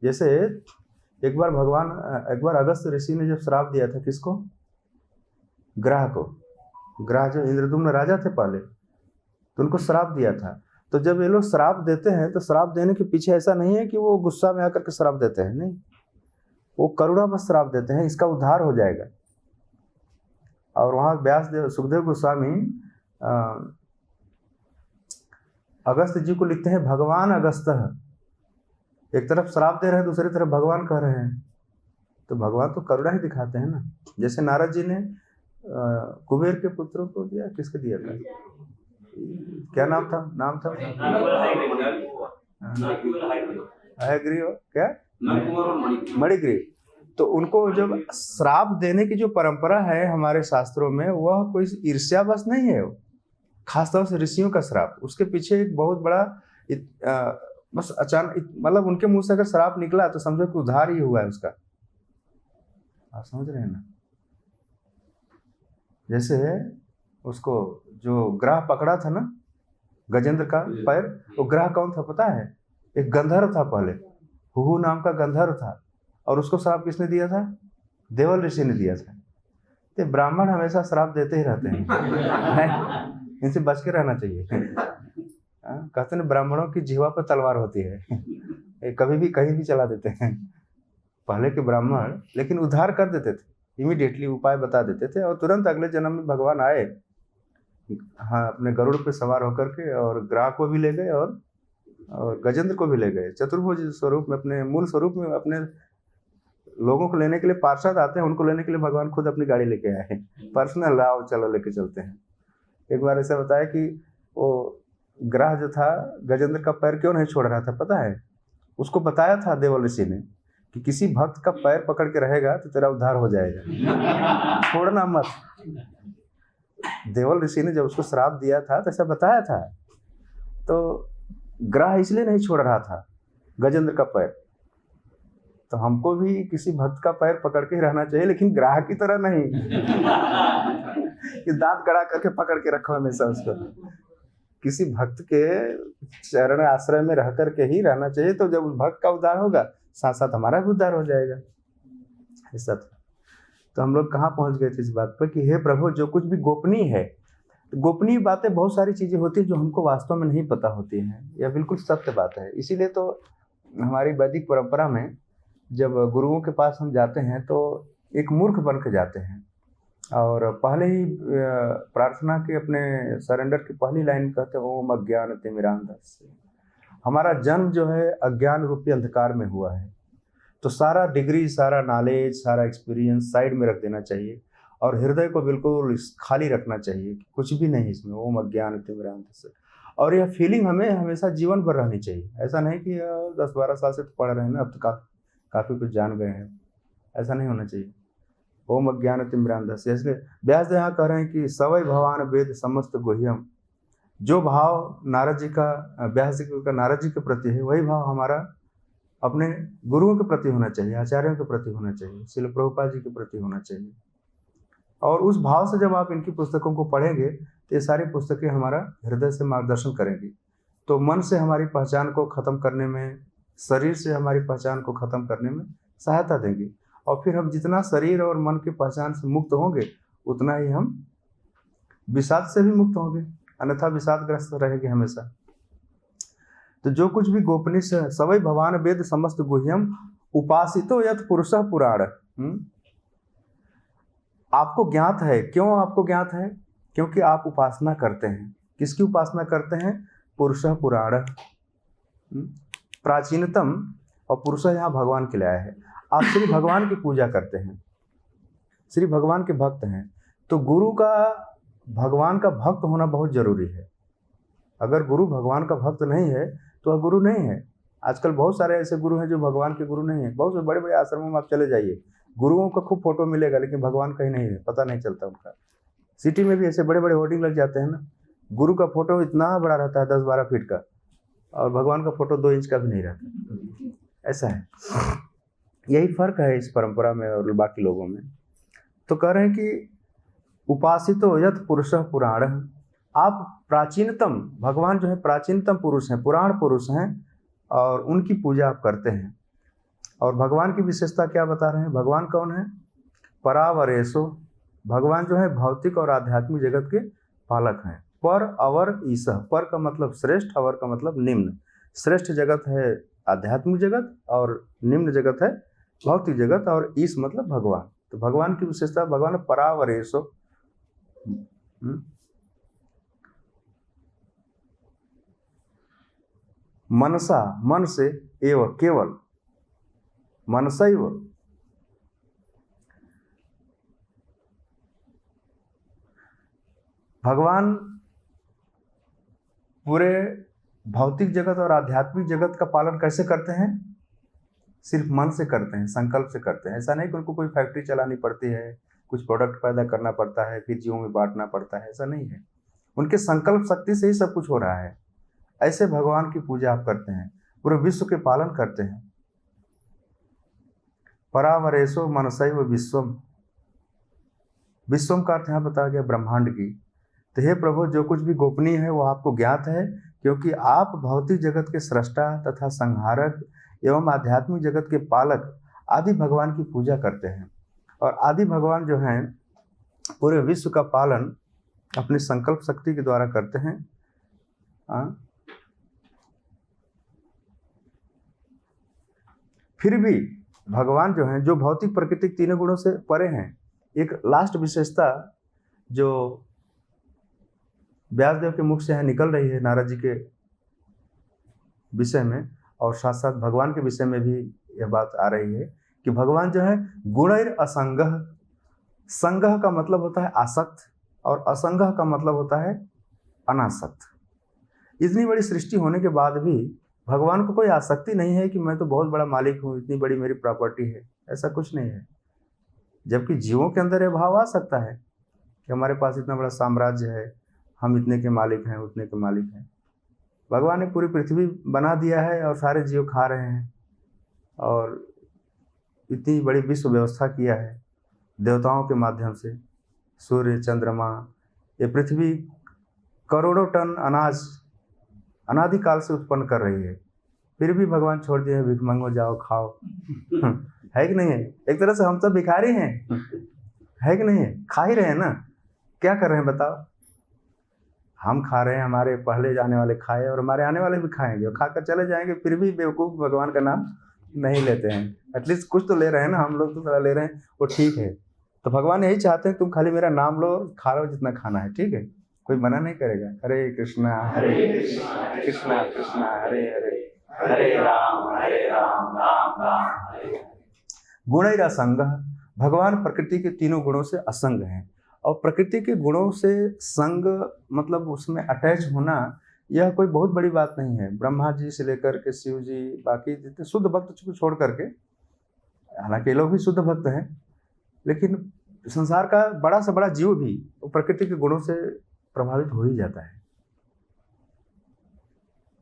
जैसे एक बार अगस्त ऋषि ने जब श्राप दिया था, किसको? ग्रह को। ग्रह जो इंद्रदुम्न राजा थे पहले, तो उनको श्राप दिया था। तो जब ये लोग श्राप देते हैं, तो श्राप देने के पीछे ऐसा नहीं है कि वो गुस्सा में आकर के श्राप देते हैं, नहीं। वो करुणा बस श्राप देते हैं, इसका उद्धार हो जाएगा। और वहाँ व्यासदेव सुखदेव गोस्वामी अगस्त जी को लिखते हैं, भगवान अगस्त, एक तरफ श्राप दे रहे हैं, दूसरी तरफ भगवान कह रहे हैं, तो भगवान तो करुणा ही दिखाते हैं ना। जैसे नारद जी ने कुबेर के पुत्रों को दिया, किसके दिया था, क्या नाम था हयग्रीव, क्या मणिग्रीव। तो उनको जब श्राप देने की जो परंपरा है हमारे शास्त्रों में, वह कोई ईर्ष्यावश नहीं है, खासतौर से ऋषियों का श्राप, उसके पीछे एक बहुत बड़ा बस अचानक मतलब उनके मुंह से अगर श्राप निकला तो समझो कि उद्धार ही हुआ है उसका। आप समझ रहे हैं ना। जैसे उसको जो ग्रह पकड़ा था ना गजेंद्र का पैर, वो ग्रह कौन था पता है, एक गंधर्व था पहले, हुहू नाम का गंधर्व था, और उसको श्राप किसने दिया था, देवल ऋषि ने दिया था। तो ब्राह्मण हमेशा श्राप देते ही रहते हैं इनसे बच के रहना चाहिए। कहते हैं ब्राह्मणों की जीवा पर तलवार होती है, कभी भी कहीं भी चला देते हैं। पहले के ब्राह्मण लेकिन उद्धार कर देते थे, इमीडिएटली उपाय बता देते थे, और तुरंत अगले जन्म में भगवान आए, हाँ, अपने गरुड़ पे सवार होकर के, और ग्राह को भी ले गए और गजेंद्र को भी ले गए। चतुर्भुज स्वरूप में, अपने मूल स्वरूप में, अपने लोगों को लेने के लिए पार्षद आते हैं, उनको लेने के लिए भगवान खुद अपनी गाड़ी लेके आए, पर्सनल लाओ चलो लेके चलते हैं। एक बार ऐसा बताया कि वो ग्रह जो था गजेंद्र का पैर क्यों नहीं छोड़ रहा था पता है, उसको बताया था देवल ऋषि ने कि किसी भक्त का पैर पकड़ के रहेगा तो तेरा उद्धार हो जाएगा, छोड़ना मत। देवल ऋषि ने जब उसको श्राप दिया था तो ऐसा बताया था, तो ग्रह इसलिए नहीं छोड़ रहा था गजेंद्र का पैर। तो हमको भी किसी भक्त का पैर पकड़ के ही रहना चाहिए, लेकिन ग्रह की तरह नहीं कि दांत कड़ा करके पकड़ के रखो हमेशा उसको। किसी भक्त के चरण आश्रय में रह करके ही रहना चाहिए, तो जब उस भक्त का उद्धार होगा साथ साथ हमारा भी उद्धार हो जाएगा। ऐसा था। तो हम लोग कहाँ पहुँच गए थे इस बात पर कि हे प्रभु, जो कुछ भी गोपनीय है, गोपनीय बातें बहुत सारी चीज़ें होती हैं जो हमको वास्तव में नहीं पता होती हैं, यह बिल्कुल सत्य बात है। इसीलिए तो हमारी वैदिक परंपरा में जब गुरुओं के पास हम जाते हैं तो एक मूर्ख बन के जाते हैं, और पहले ही प्रार्थना के अपने सरेंडर की पहली लाइन कहते हैं, ओम अज्ञान तिमिरांधस्य। हमारा जन्म जो है अज्ञान रूपी अंधकार में हुआ है, तो सारा डिग्री, सारा नॉलेज, सारा एक्सपीरियंस साइड में रख देना चाहिए, और हृदय को बिल्कुल खाली रखना चाहिए, कुछ भी नहीं इसमें, ओम अज्ञान तिमिरांधस्य। और यह फीलिंग हमें हमेशा जीवन भर रहनी चाहिए। ऐसा नहीं कि 10-12 साल से तो पढ़ रहे हैं ना, अब तो काफ़ी कुछ जान गए हैं, ऐसा नहीं होना चाहिए। ओम अज्ञान तिमिरांधस्य। इसलिए व्यासदेव यहाँ कह रहे हैं कि सवै भवान वेद समस्त गुह्यम। जो भाव नारद जी का, व्यास जी का नारद जी के प्रति है, वही भाव हमारा अपने गुरुओं के प्रति होना चाहिए, आचार्यों के प्रति होना चाहिए, श्रील प्रभुपाद जी के प्रति होना चाहिए। और उस भाव से जब आप इनकी पुस्तकों को पढ़ेंगे तो ये सारी पुस्तकें हमारा हृदय से मार्गदर्शन करेंगी। तो मन से हमारी पहचान को ख़त्म करने में, शरीर से हमारी पहचान को ख़त्म करने में सहायता देंगी। और फिर हम जितना शरीर और मन की पहचान से मुक्त होंगे, उतना ही हम विषाद से भी मुक्त होंगे, अन्यथा विषादग्रस्त रहेंगे हमेशा। तो जो कुछ भी गोपनीय सवै भवान वेद समस्त गुह्यम उपासितो यत् पुरुषः पुराण। आपको ज्ञात है। क्यों आपको ज्ञात है? क्योंकि आप उपासना करते हैं। किसकी उपासना करते हैं? पुरुषः पुराण, प्राचीनतम। और पुरुषः यहाँ भगवान के लिए आया है। आप श्री भगवान की पूजा करते हैं, श्री भगवान के भक्त हैं, तो गुरु का भगवान का भक्त होना बहुत जरूरी है। अगर गुरु भगवान का भक्त नहीं है तो वह गुरु नहीं है। आजकल बहुत सारे ऐसे गुरु हैं जो भगवान के गुरु नहीं है। बहुत से बड़े बड़े आश्रमों में आप चले जाइए, गुरुओं का खूब फोटो मिलेगा, लेकिन भगवान कहीं नहीं है, पता नहीं चलता उनका। सिटी में भी ऐसे बड़े बड़े होर्डिंग लग जाते हैं ना, गुरु का फोटो इतना बड़ा रहता है 10-12 फीट का, और भगवान का फोटो 2 इंच का भी नहीं रहता। ऐसा है, यही फर्क है इस परंपरा में और बाकी लोगों में। तो कह रहे हैं कि उपासितो यत् पुरुषः पुराण। आप प्राचीनतम, भगवान जो है प्राचीनतम पुरुष हैं, पुराण पुरुष हैं, और उनकी पूजा आप करते हैं। और भगवान की विशेषता क्या बता रहे हैं? भगवान कौन है? परावरेशो। भगवान जो है भौतिक और आध्यात्मिक जगत के पालक हैं। पर अवर ईशः। पर का मतलब श्रेष्ठ, अवर का मतलब निम्न। श्रेष्ठ जगत है आध्यात्मिक जगत और निम्न जगत है भौतिक जगत, और ईश मतलब भगवान। तो भगवान की विशेषता, भगवान परावरेशो, मनसा, मन से, एव केवल, मनसैव, भगवान पूरे भौतिक जगत और आध्यात्मिक जगत का पालन कैसे करते हैं? सिर्फ मन से करते हैं, संकल्प से करते हैं। ऐसा नहीं कि उनको कोई फैक्ट्री चलानी पड़ती है, कुछ प्रोडक्ट पैदा करना पड़ता है, फिर जीवों में बांटना पड़ता है, ऐसा नहीं है। उनके संकल्प शक्ति से ही सब कुछ हो रहा है। ऐसे भगवान की पूजा आप करते हैं, पूरे विश्व के पालन करते हैं। परावरेशो मनसैव विश्वम, विश्वम का अर्थ यहाँ बताया गया ब्रह्मांड की। तो हे प्रभु, जो कुछ भी गोपनीय है वो आपको ज्ञात है, क्योंकि आप भौतिक जगत के सृष्टा तथा संहारक एवं आध्यात्मिक जगत के पालक आदि भगवान की पूजा करते हैं। और आदि भगवान जो हैं पूरे विश्व का पालन अपनी संकल्प शक्ति के द्वारा करते हैं। फिर भी भगवान जो हैं, जो भौतिक प्राकृतिक तीनों गुणों से परे हैं, एक लास्ट विशेषता जो व्यासदेव के मुख से यहाँ निकल रही है नारद जी के विषय में, और साथ साथ भगवान के विषय में भी यह बात आ रही है कि भगवान जो है गुणैर असंगः, संगः का मतलब होता है आसक्त और असंगः का मतलब होता है अनासक्त। इतनी बड़ी सृष्टि होने के बाद भी भगवान को कोई आसक्ति नहीं है कि मैं तो बहुत बड़ा मालिक हूँ, इतनी बड़ी मेरी प्रॉपर्टी है, ऐसा कुछ नहीं है। जबकि जीवों के अंदर यह भाव आ सकता है कि हमारे पास इतना बड़ा साम्राज्य है, हम इतने के मालिक हैं, उतने के मालिक हैं। भगवान ने पूरी पृथ्वी बना दिया है और सारे जीव खा रहे हैं, और इतनी बड़ी विश्व व्यवस्था किया है देवताओं के माध्यम से। सूर्य, चंद्रमा, ये पृथ्वी करोड़ों टन अनाज अनादिकाल से उत्पन्न कर रही है, फिर भी भगवान छोड़ दिए भिख मंगो जाओ खाओ। है कि नहीं है? एक तरह से हम सब भिखारी हैं, है कि नहीं है? खा ही रहे हैं ना, क्या कर रहे हैं बताओ? हम खा रहे हैं, हमारे पहले जाने वाले खाए और हमारे आने वाले भी खाएंगे और खाकर चले जाएंगे, फिर भी बेवकूफ़ भगवान का नाम नहीं लेते हैं। एटलीस्ट कुछ तो ले रहे हैं ना, हम लोग तो थोड़ा ले रहे हैं, वो ठीक है। तो भगवान यही चाहते हैं तुम खाली मेरा नाम लो, खा लो जितना खाना है, ठीक है, कोई मना नहीं करेगा। हरे कृष्णा कृष्णा कृष्णा हरे हरे, हरे राम राम राम हरे। गुणैर असंगः, भगवान प्रकृति के तीनों गुणों से असंग हैं, और प्रकृति के गुणों से संग मतलब उसमें अटैच होना, यह कोई बहुत बड़ी बात नहीं है। ब्रह्मा जी से लेकर के शिव जी, बाकी जितने शुद्ध भक्त को छोड़ करके, हालांकि ये लोग भी शुद्ध भक्त हैं, लेकिन संसार का बड़ा से बड़ा जीव भी वो प्रकृति के गुणों से प्रभावित हो ही जाता है।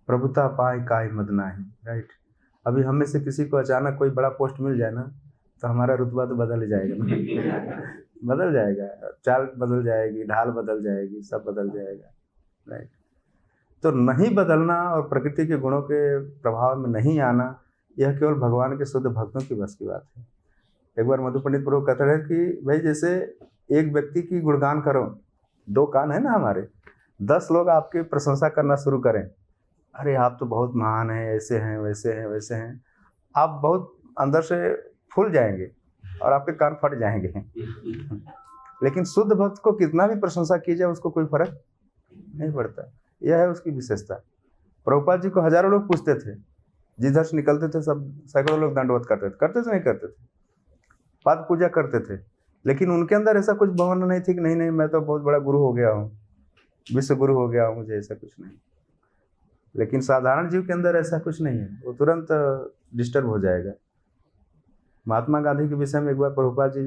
प्रभुता पाए काय मद नाही, राइट। अभी हम में से किसी को अचानक कोई बड़ा पोस्ट मिल जाए ना, तो हमारा रुतबा तो बदल जाएगा बदल जाएगा, चाल बदल जाएगी, ढाल बदल जाएगी, सब बदल जाएगा, राइट। तो नहीं बदलना और प्रकृति के गुणों के प्रभाव में नहीं आना, यह केवल भगवान के शुद्ध भक्तों की बस की बात है। एक बार मधु पंडित प्रभु कहते हैं कि भाई जैसे एक व्यक्ति की गुणगान करो, दो कान है ना हमारे, 10 लोग आपकी प्रशंसा करना शुरू करें, अरे आप तो बहुत महान हैं, ऐसे हैं वैसे हैं वैसे हैं, आप बहुत अंदर से फूल जाएंगे और आपके कान फट जाएंगे। लेकिन शुद्ध भक्त को कितना भी प्रशंसा की जाए उसको कोई फर्क नहीं पड़ता। यह है उसकी विशेषता। प्रभुपाद जी को हजारों लोग पूछते थे, जिधर से निकलते थे सब सैकड़ों लोग दंडवत करते थे नहीं करते थे, पाद पूजा करते थे, लेकिन उनके अंदर ऐसा कुछ भावना नहीं थी कि नहीं मैं तो बहुत बड़ा गुरु हो गया हूँ, विश्व गुरु हो गया हूँ, मुझे ऐसा कुछ नहीं। लेकिन साधारण जीव के अंदर ऐसा कुछ नहीं है, वो तुरंत डिस्टर्ब हो जाएगा। महात्मा गांधी के विषय में एक बार प्रभुपाद जी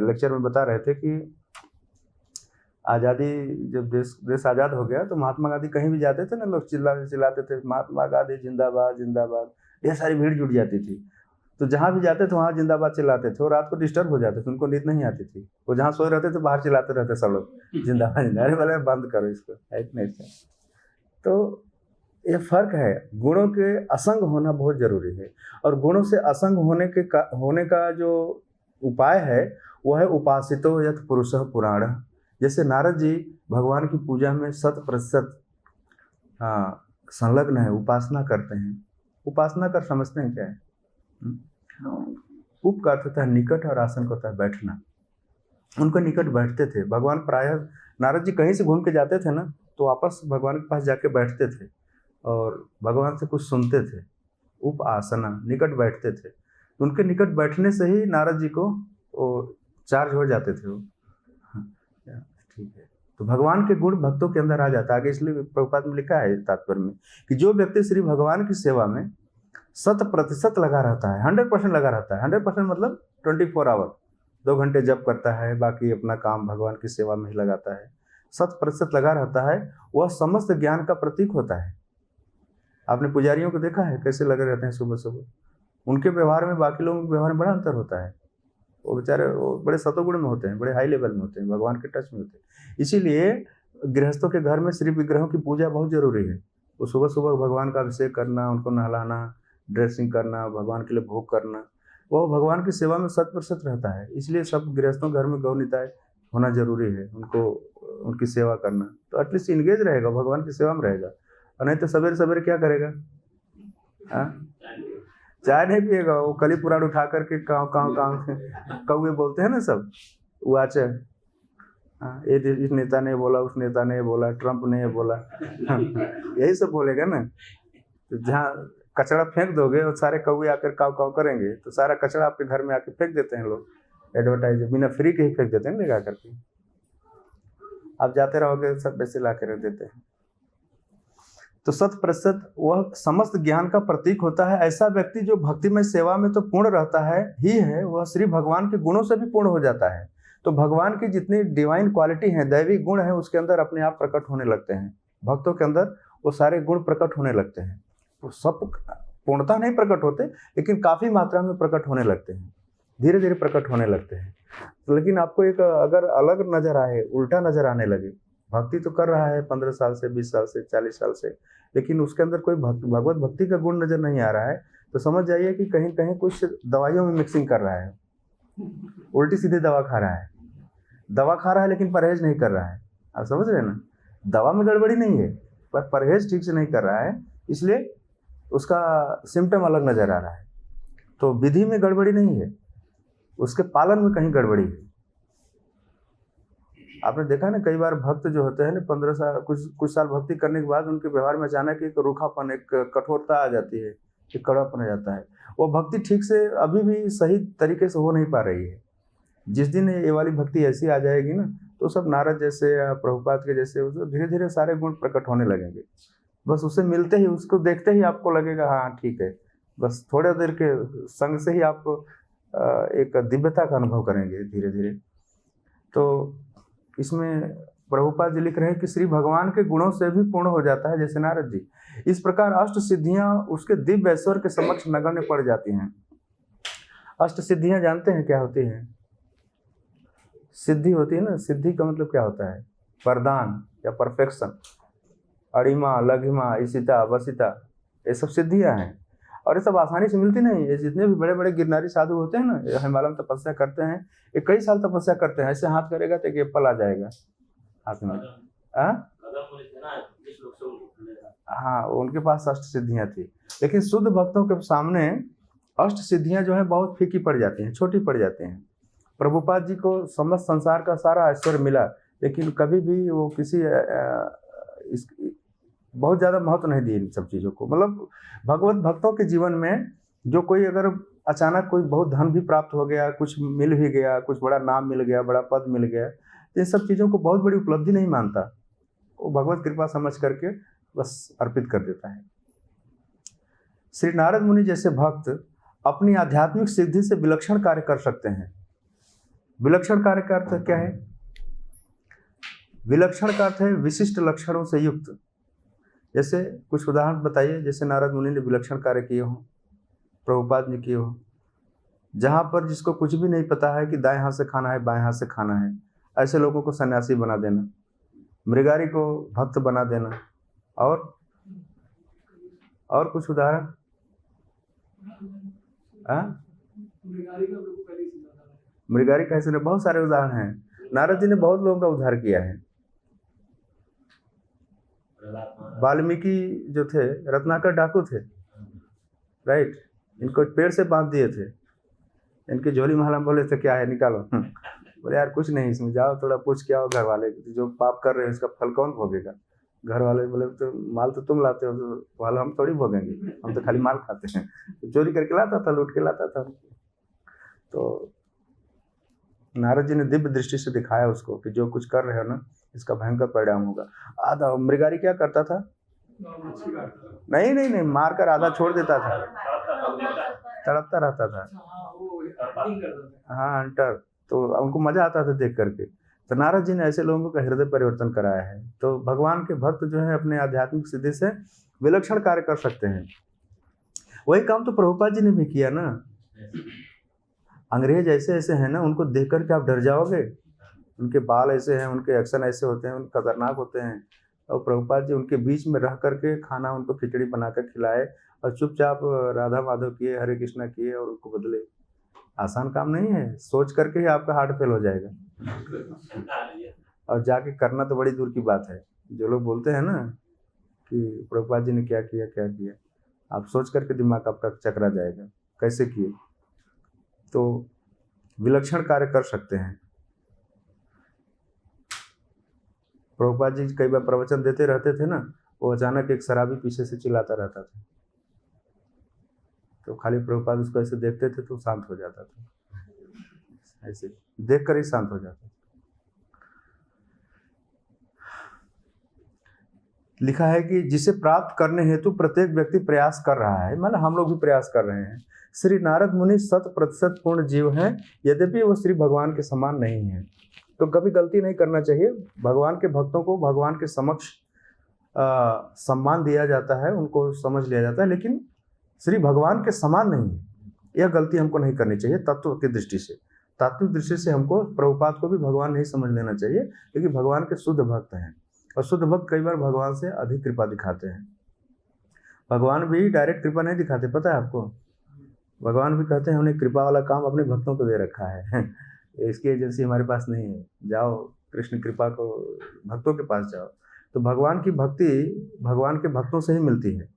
लेक्चर में बता रहे थे कि आज़ादी जब देश आज़ाद हो गया तो महात्मा गांधी कहीं भी जाते थे ना, लोग चिल्लाते थे महात्मा गांधी जिंदाबाद जिंदाबाद, ढेर सारी भीड़ जुट जाती थी। तो जहाँ भी जाते थे वहाँ जिंदाबाद चिल्लाते थे, और रात को डिस्टर्ब हो जाते थे, उनको नींद नहीं आती थी, वो जहाँ सोए रहते थे बाहर चिल्लाते रहते सब लोग जिंदाबाद जिंदाबाद। अरे बोले बंद करो इसको, नहीं। तो ये फर्क है, गुणों के असंग होना बहुत जरूरी है, और गुणों से असंग होने का जो उपाय है वह है उपासितो यत् पुरुषः पुराण। जैसे नारद जी भगवान की पूजा में 100% संलग्न है, उपासना करते हैं। उपासना कर समझते हैं क्या है? उप का अर्थ होता है निकट और आसन का होता है बैठना। उनके निकट बैठते थे भगवान। प्रायः नारद जी कहीं से घूम के जाते थे ना तो वापस भगवान के पास जाके बैठते थे और भगवान से कुछ सुनते थे। उप आसना, निकट बैठते थे। उनके निकट बैठने से ही नारद जी को वो चार्ज हो जाते थे वो। हाँ, ठीक है। तो भगवान के गुण भक्तों के अंदर आ जाता है आगे, इसलिए प्रभुपाद में लिखा है तात्पर्य में कि जो व्यक्ति श्री भगवान की सेवा में 100% लगा रहता है, 100% लगा रहता है। 100% मतलब 24 आवर, 2 घंटे जप करता है, बाकी अपना काम भगवान की सेवा में ही लगाता है, 100% लगा रहता है, वह समस्त ज्ञान का प्रतीक होता है। आपने पुजारियों को देखा है कैसे लगे रहते हैं सुबह सुबह? उनके व्यवहार में बाकी लोगों के व्यवहार में बड़ा अंतर होता है। वो बेचारे वो बड़े सतोगुण में होते हैं, बड़े हाई लेवल में होते हैं, भगवान के टच में होते हैं। इसीलिए गृहस्थों के घर में श्री विग्रहों की पूजा बहुत जरूरी है। वो सुबह सुबह भगवान का अभिषेक करना, उनको नहलाना, ड्रेसिंग करना, भगवान के लिए भोग करना, वो भगवान की सेवा में 100% रहता है। इसलिए सब गृहस्थों घर में गौ निताय होना जरूरी है, उनको उनकी सेवा करना। तो एटलीस्ट इंगेज रहेगा, भगवान की सेवा में रहेगा। और नहीं तो सवेरे सवेरे क्या करेगा? चाय नहीं पिएगा, वो कली पुराण उठा करके काँव काँव काँव कौवे बोलते हैं ना सब, वाच ये इस नेता ने बोला, उस नेता ने बोला, ट्रंप ने बोला, यही सब बोलेगा ना। तो जहाँ कचरा फेंक दोगे और सारे कौवे आकर काव काव करेंगे तो सारा कचरा आपके घर में आके फेंक देते हैं लोग। एडवर्टाइज बिना फ्री के ही फेंक देते हैं लगा करके। आप जाते रहोगे सब पैसे ला के रख देते हैं। तो 100% वह समस्त ज्ञान का प्रतीक होता है। ऐसा व्यक्ति जो भक्तिमय सेवा में तो पूर्ण रहता है ही है, वह श्री भगवान के गुणों से भी पूर्ण हो जाता है। तो भगवान की जितनी डिवाइन क्वालिटी है, दैवी गुण है, उसके अंदर अपने आप प्रकट होने लगते हैं। भक्तों के अंदर वो सारे गुण प्रकट होने लगते हैं। तो सब पूर्णतः नहीं प्रकट होते, लेकिन काफ़ी मात्रा में प्रकट होने लगते हैं, धीरे धीरे प्रकट होने लगते हैं। लेकिन आपको एक अगर अलग नज़र आए, उल्टा नज़र आने लगे, भक्ति तो कर रहा है 15 साल से, 20 साल से, 40 साल से, लेकिन उसके अंदर कोई भगवत भक्ति का गुण नज़र नहीं आ रहा है, तो समझ जाइए कि कहीं कहीं कुछ दवाइयों में मिक्सिंग कर रहा है, उल्टी सीधी दवा खा रहा है। दवा खा रहा है लेकिन परहेज नहीं कर रहा है। आप समझ रहे हैं ना? दवा में गड़बड़ी नहीं है, पर परहेज ठीक से नहीं कर रहा है, इसलिए उसका सिम्टम अलग नज़र आ रहा है। तो विधि में गड़बड़ी नहीं है, उसके पालन में कहीं गड़बड़ी है। आपने देखा ना कई बार भक्त जो होते हैं ना 15 साल कुछ साल भक्ति करने के बाद उनके व्यवहार में अचानक एक रूखापन, एक कठोरता आ जाती है, एक कड़वापन आ जाता है। वो भक्ति ठीक से अभी भी सही तरीके से हो नहीं पा रही है। जिस दिन ये वाली भक्ति ऐसी आ जाएगी ना, तो सब नारद जैसे या प्रभुपाद के जैसे धीरे धीरे सारे गुण प्रकट होने लगेंगे। बस उसे मिलते ही, उसको देखते ही आपको लगेगा हाँ ठीक है। बस थोड़े देर के संग से ही आप एक दिव्यता का अनुभव करेंगे धीरे धीरे। तो इसमें प्रभुपाद जी लिख रहे हैं कि श्री भगवान के गुणों से भी पूर्ण हो जाता है जैसे नारद जी। इस प्रकार अष्ट सिद्धियां उसके दिव्य ऐश्वर्य के समक्ष नगण्य पड़ जाती हैं। अष्ट सिद्धियां जानते हैं क्या होती हैं? सिद्धि होती है ना, सिद्धि का मतलब क्या होता है? वरदान या परफेक्शन। अड़िमा, लघिमा, ईशिता, वसिता, ये सब सिद्धियां हैं। और ये सब आसानी से मिलती नहीं। ये जितने भी बड़े बड़े गिरनारी साधु होते हैं ना, हिमालय में तपस्या करते हैं, ये कई साल तपस्या करते हैं। ऐसे हाथ करेगा तो एक एप्पल आ जाएगा हाथ में। हाँ, उनके पास अष्ट सिद्धियां थी, लेकिन शुद्ध भक्तों के सामने अष्ट सिद्धियां जो है बहुत फीकी पड़ जाती हैं, छोटी पड़ जाती हैं। प्रभुपाद जी को समस्त संसार का सारा ऐश्वर्य मिला, लेकिन कभी भी वो किसी बहुत ज़्यादा महत्व नहीं दिए इन सब चीज़ों को। मतलब भगवत भक्तों के जीवन में जो कोई अगर अचानक कोई बहुत धन भी प्राप्त हो गया, कुछ मिल भी गया, कुछ बड़ा नाम मिल गया, बड़ा पद मिल गया, तो इन सब चीज़ों को बहुत बड़ी उपलब्धि नहीं मानता। वो भगवत कृपा समझ करके बस अर्पित कर देता है। श्री नारद मुनि जैसे भक्त अपनी आध्यात्मिक सिद्धि से विलक्षण कार्य कर सकते हैं। विलक्षण कार्य का अर्थ क्या है? विलक्षण का अर्थ है विशिष्ट लक्षणों से युक्त। जैसे कुछ उदाहरण बताइए, जैसे नारद मुनि ने विलक्षण कार्य किए हों, प्रभुपाद ने किए हों। जहाँ पर जिसको कुछ भी नहीं पता है कि दाएं हाथ से खाना है, बाएं हाथ से खाना है, ऐसे लोगों को सन्यासी बना देना, मृगारी को भक्त बना देना। और कुछ उदाहरण? मृगारी कैसे ने, बहुत सारे उदाहरण हैं। नारद जी ने बहुत लोगों का उद्धार किया है। वाल्मीकि जो थे रत्नाकर डाकू थे, राइट, इनको पेड़ से बांध दिए थे, इनकी झोली में हम बोले तो क्या है निकालो। बोले यार कुछ नहीं इसमें, जाओ थोड़ा पूछ के आओ घर वाले, जो पाप कर रहे हैं इसका फल कौन भोगेगा। घर वाले बोले तो माल तो तुम लाते हो, तो वाल हम थोड़ी भोगेंगे, हम तो खाली माल खाते हैं। तो चोरी करके लाता था, लूट के लाता था। तो नारद जी ने दिव्य दृष्टि से दिखाया उसको कि जो कुछ कर रहे हो ना इसका भयंकर परिणाम होगा। आधा मृगारी क्या करता था, नहीं नहीं नहीं, मारकर आधा छोड़ देता था, तड़पता रहता था। हाँ हंटर, तो उनको मजा आता था देख करके। तो नारद जी ने ऐसे लोगों का हृदय परिवर्तन कराया है। तो भगवान के भक्त जो है अपने आध्यात्मिक सिद्धि से विलक्षण कार्य कर सकते हैं। वही काम तो प्रभुपाद जी ने भी किया ना। अंग्रेज ऐसे ऐसे हैं ना, उनको देख करके आप डर जाओगे। उनके बाल ऐसे हैं, उनके एक्शन ऐसे होते हैं, उनके खतरनाक होते हैं। और प्रभुपाद जी उनके बीच में रह करके खाना उनको खिचड़ी बनाकर खिलाए और चुपचाप राधा माधव किए, हरे कृष्णा किए और उनको बदले। आसान काम नहीं है, सोच करके ही आपका हार्ट फेल हो जाएगा। और जाके करना तो बड़ी दूर की बात है। जो लोग बोलते हैं ना कि प्रभुपाद जी ने क्या किया क्या किया, आप सोच करके दिमाग आपका चकरा जाएगा कैसे किए। तो विलक्षण कार्य कर सकते हैं। प्रभुपाद जी कई बार प्रवचन देते रहते थे ना, वो अचानक एक शराबी पीछे से चिल्लाता रहता था, तो खाली प्रभुपाद उसको ऐसे देखते थे तो शांत हो जाता था, ऐसे देख कर ही शांत हो जाता था। लिखा है कि जिसे प्राप्त करने हेतु प्रत्येक व्यक्ति प्रयास कर रहा है, मतलब हम लोग भी प्रयास कर रहे हैं। श्री नारद मुनि 100% पूर्ण जीव हैं, यद्यपि वो श्री भगवान के समान नहीं है। तो कभी गलती नहीं करना चाहिए। भगवान के भक्तों को भगवान के समक्ष सम्मान दिया जाता है, उनको समझ लिया जाता है, लेकिन श्री भगवान के समान नहीं है। यह गलती हमको नहीं करनी चाहिए। तत्व की दृष्टि से, तात्विक दृष्टि से हमको प्रभुपाद को भी भगवान नहीं समझ लेना चाहिए, क्योंकि भगवान के शुद्ध भक्त हैं और शुद्ध भक्त कई बार भगवान से अधिक कृपा दिखाते हैं। भगवान भी डायरेक्ट कृपा नहीं दिखाते, पता है आपको। भगवान भी कहते हैं हमने कृपा वाला काम अपने भक्तों को दे रखा है। इसकी एजेंसी हमारे पास नहीं है, जाओ कृष्ण कृपा को भक्तों के पास जाओ। तो भगवान की भक्ति भगवान के भक्तों से ही मिलती है।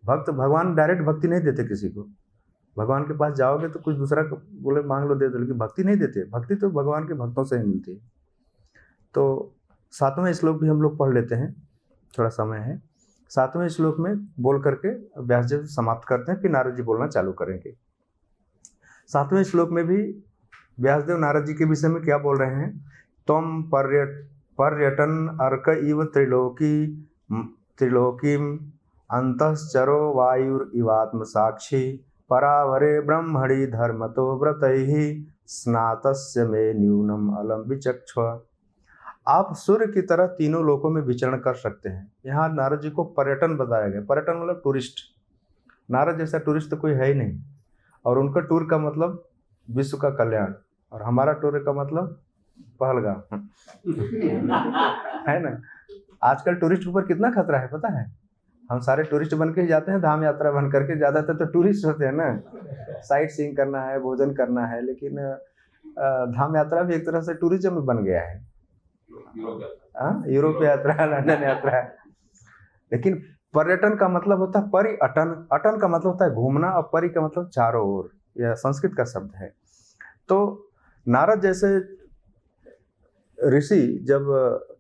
भक्त भगवान डायरेक्ट भक्ति नहीं देते किसी को। भगवान के पास जाओगे तो कुछ दूसरा बोले मांग लो दे दो, लेकिन भक्ति नहीं देते। भक्ति तो भगवान के भक्तों से ही मिलती है। तो 7वें श्लोक भी हम लोग पढ़ लेते हैं, थोड़ा समय है। 7वें श्लोक में बोल करके व्यास जी समाप्त करते हैं, फिर नारद जी बोलना चालू करेंगे। 7वें श्लोक में भी व्यासदेव नारद जी के विषय में क्या बोल रहे हैं। तम पर्यटन अर्क इव त्रिलोकीम अंतश्चरो वायुर इवात्म साक्षी परावरे ब्रह्मणि धर्मतो व्रतैहि स्नातस्य में न्यूनम अलम विचक्ष। आप सूर्य की तरह तीनों लोकों में विचरण कर सकते हैं। यहाँ नारद जी को पर्यटन बताया गया। पर्यटन मतलब टूरिस्ट। नारद जैसा टूरिस्ट तो कोई है ही नहीं। और उनका टूर का मतलब विश्व का कल्याण, और हमारा टूर का मतलब पहलगाम है ना। आजकल टूरिस्ट ऊपर कितना खतरा है पता है। हम सारे टूरिस्ट बन के ही जाते हैं, धाम यात्रा बन करके। ज़्यादातर तो टूरिस्ट होते हैं ना, साइट सीइंग करना है, भोजन करना है, लेकिन धाम यात्रा भी एक तरह से टूरिज्म में बन गया है। यूरोप यात्रा, लंदन यात्रा। लेकिन पर्यटन का मतलब होता है परिअटन। अटन का मतलब होता है घूमना, और परि का मतलब चारों ओर। यह संस्कृत का शब्द है। तो नारद जैसे ऋषि जब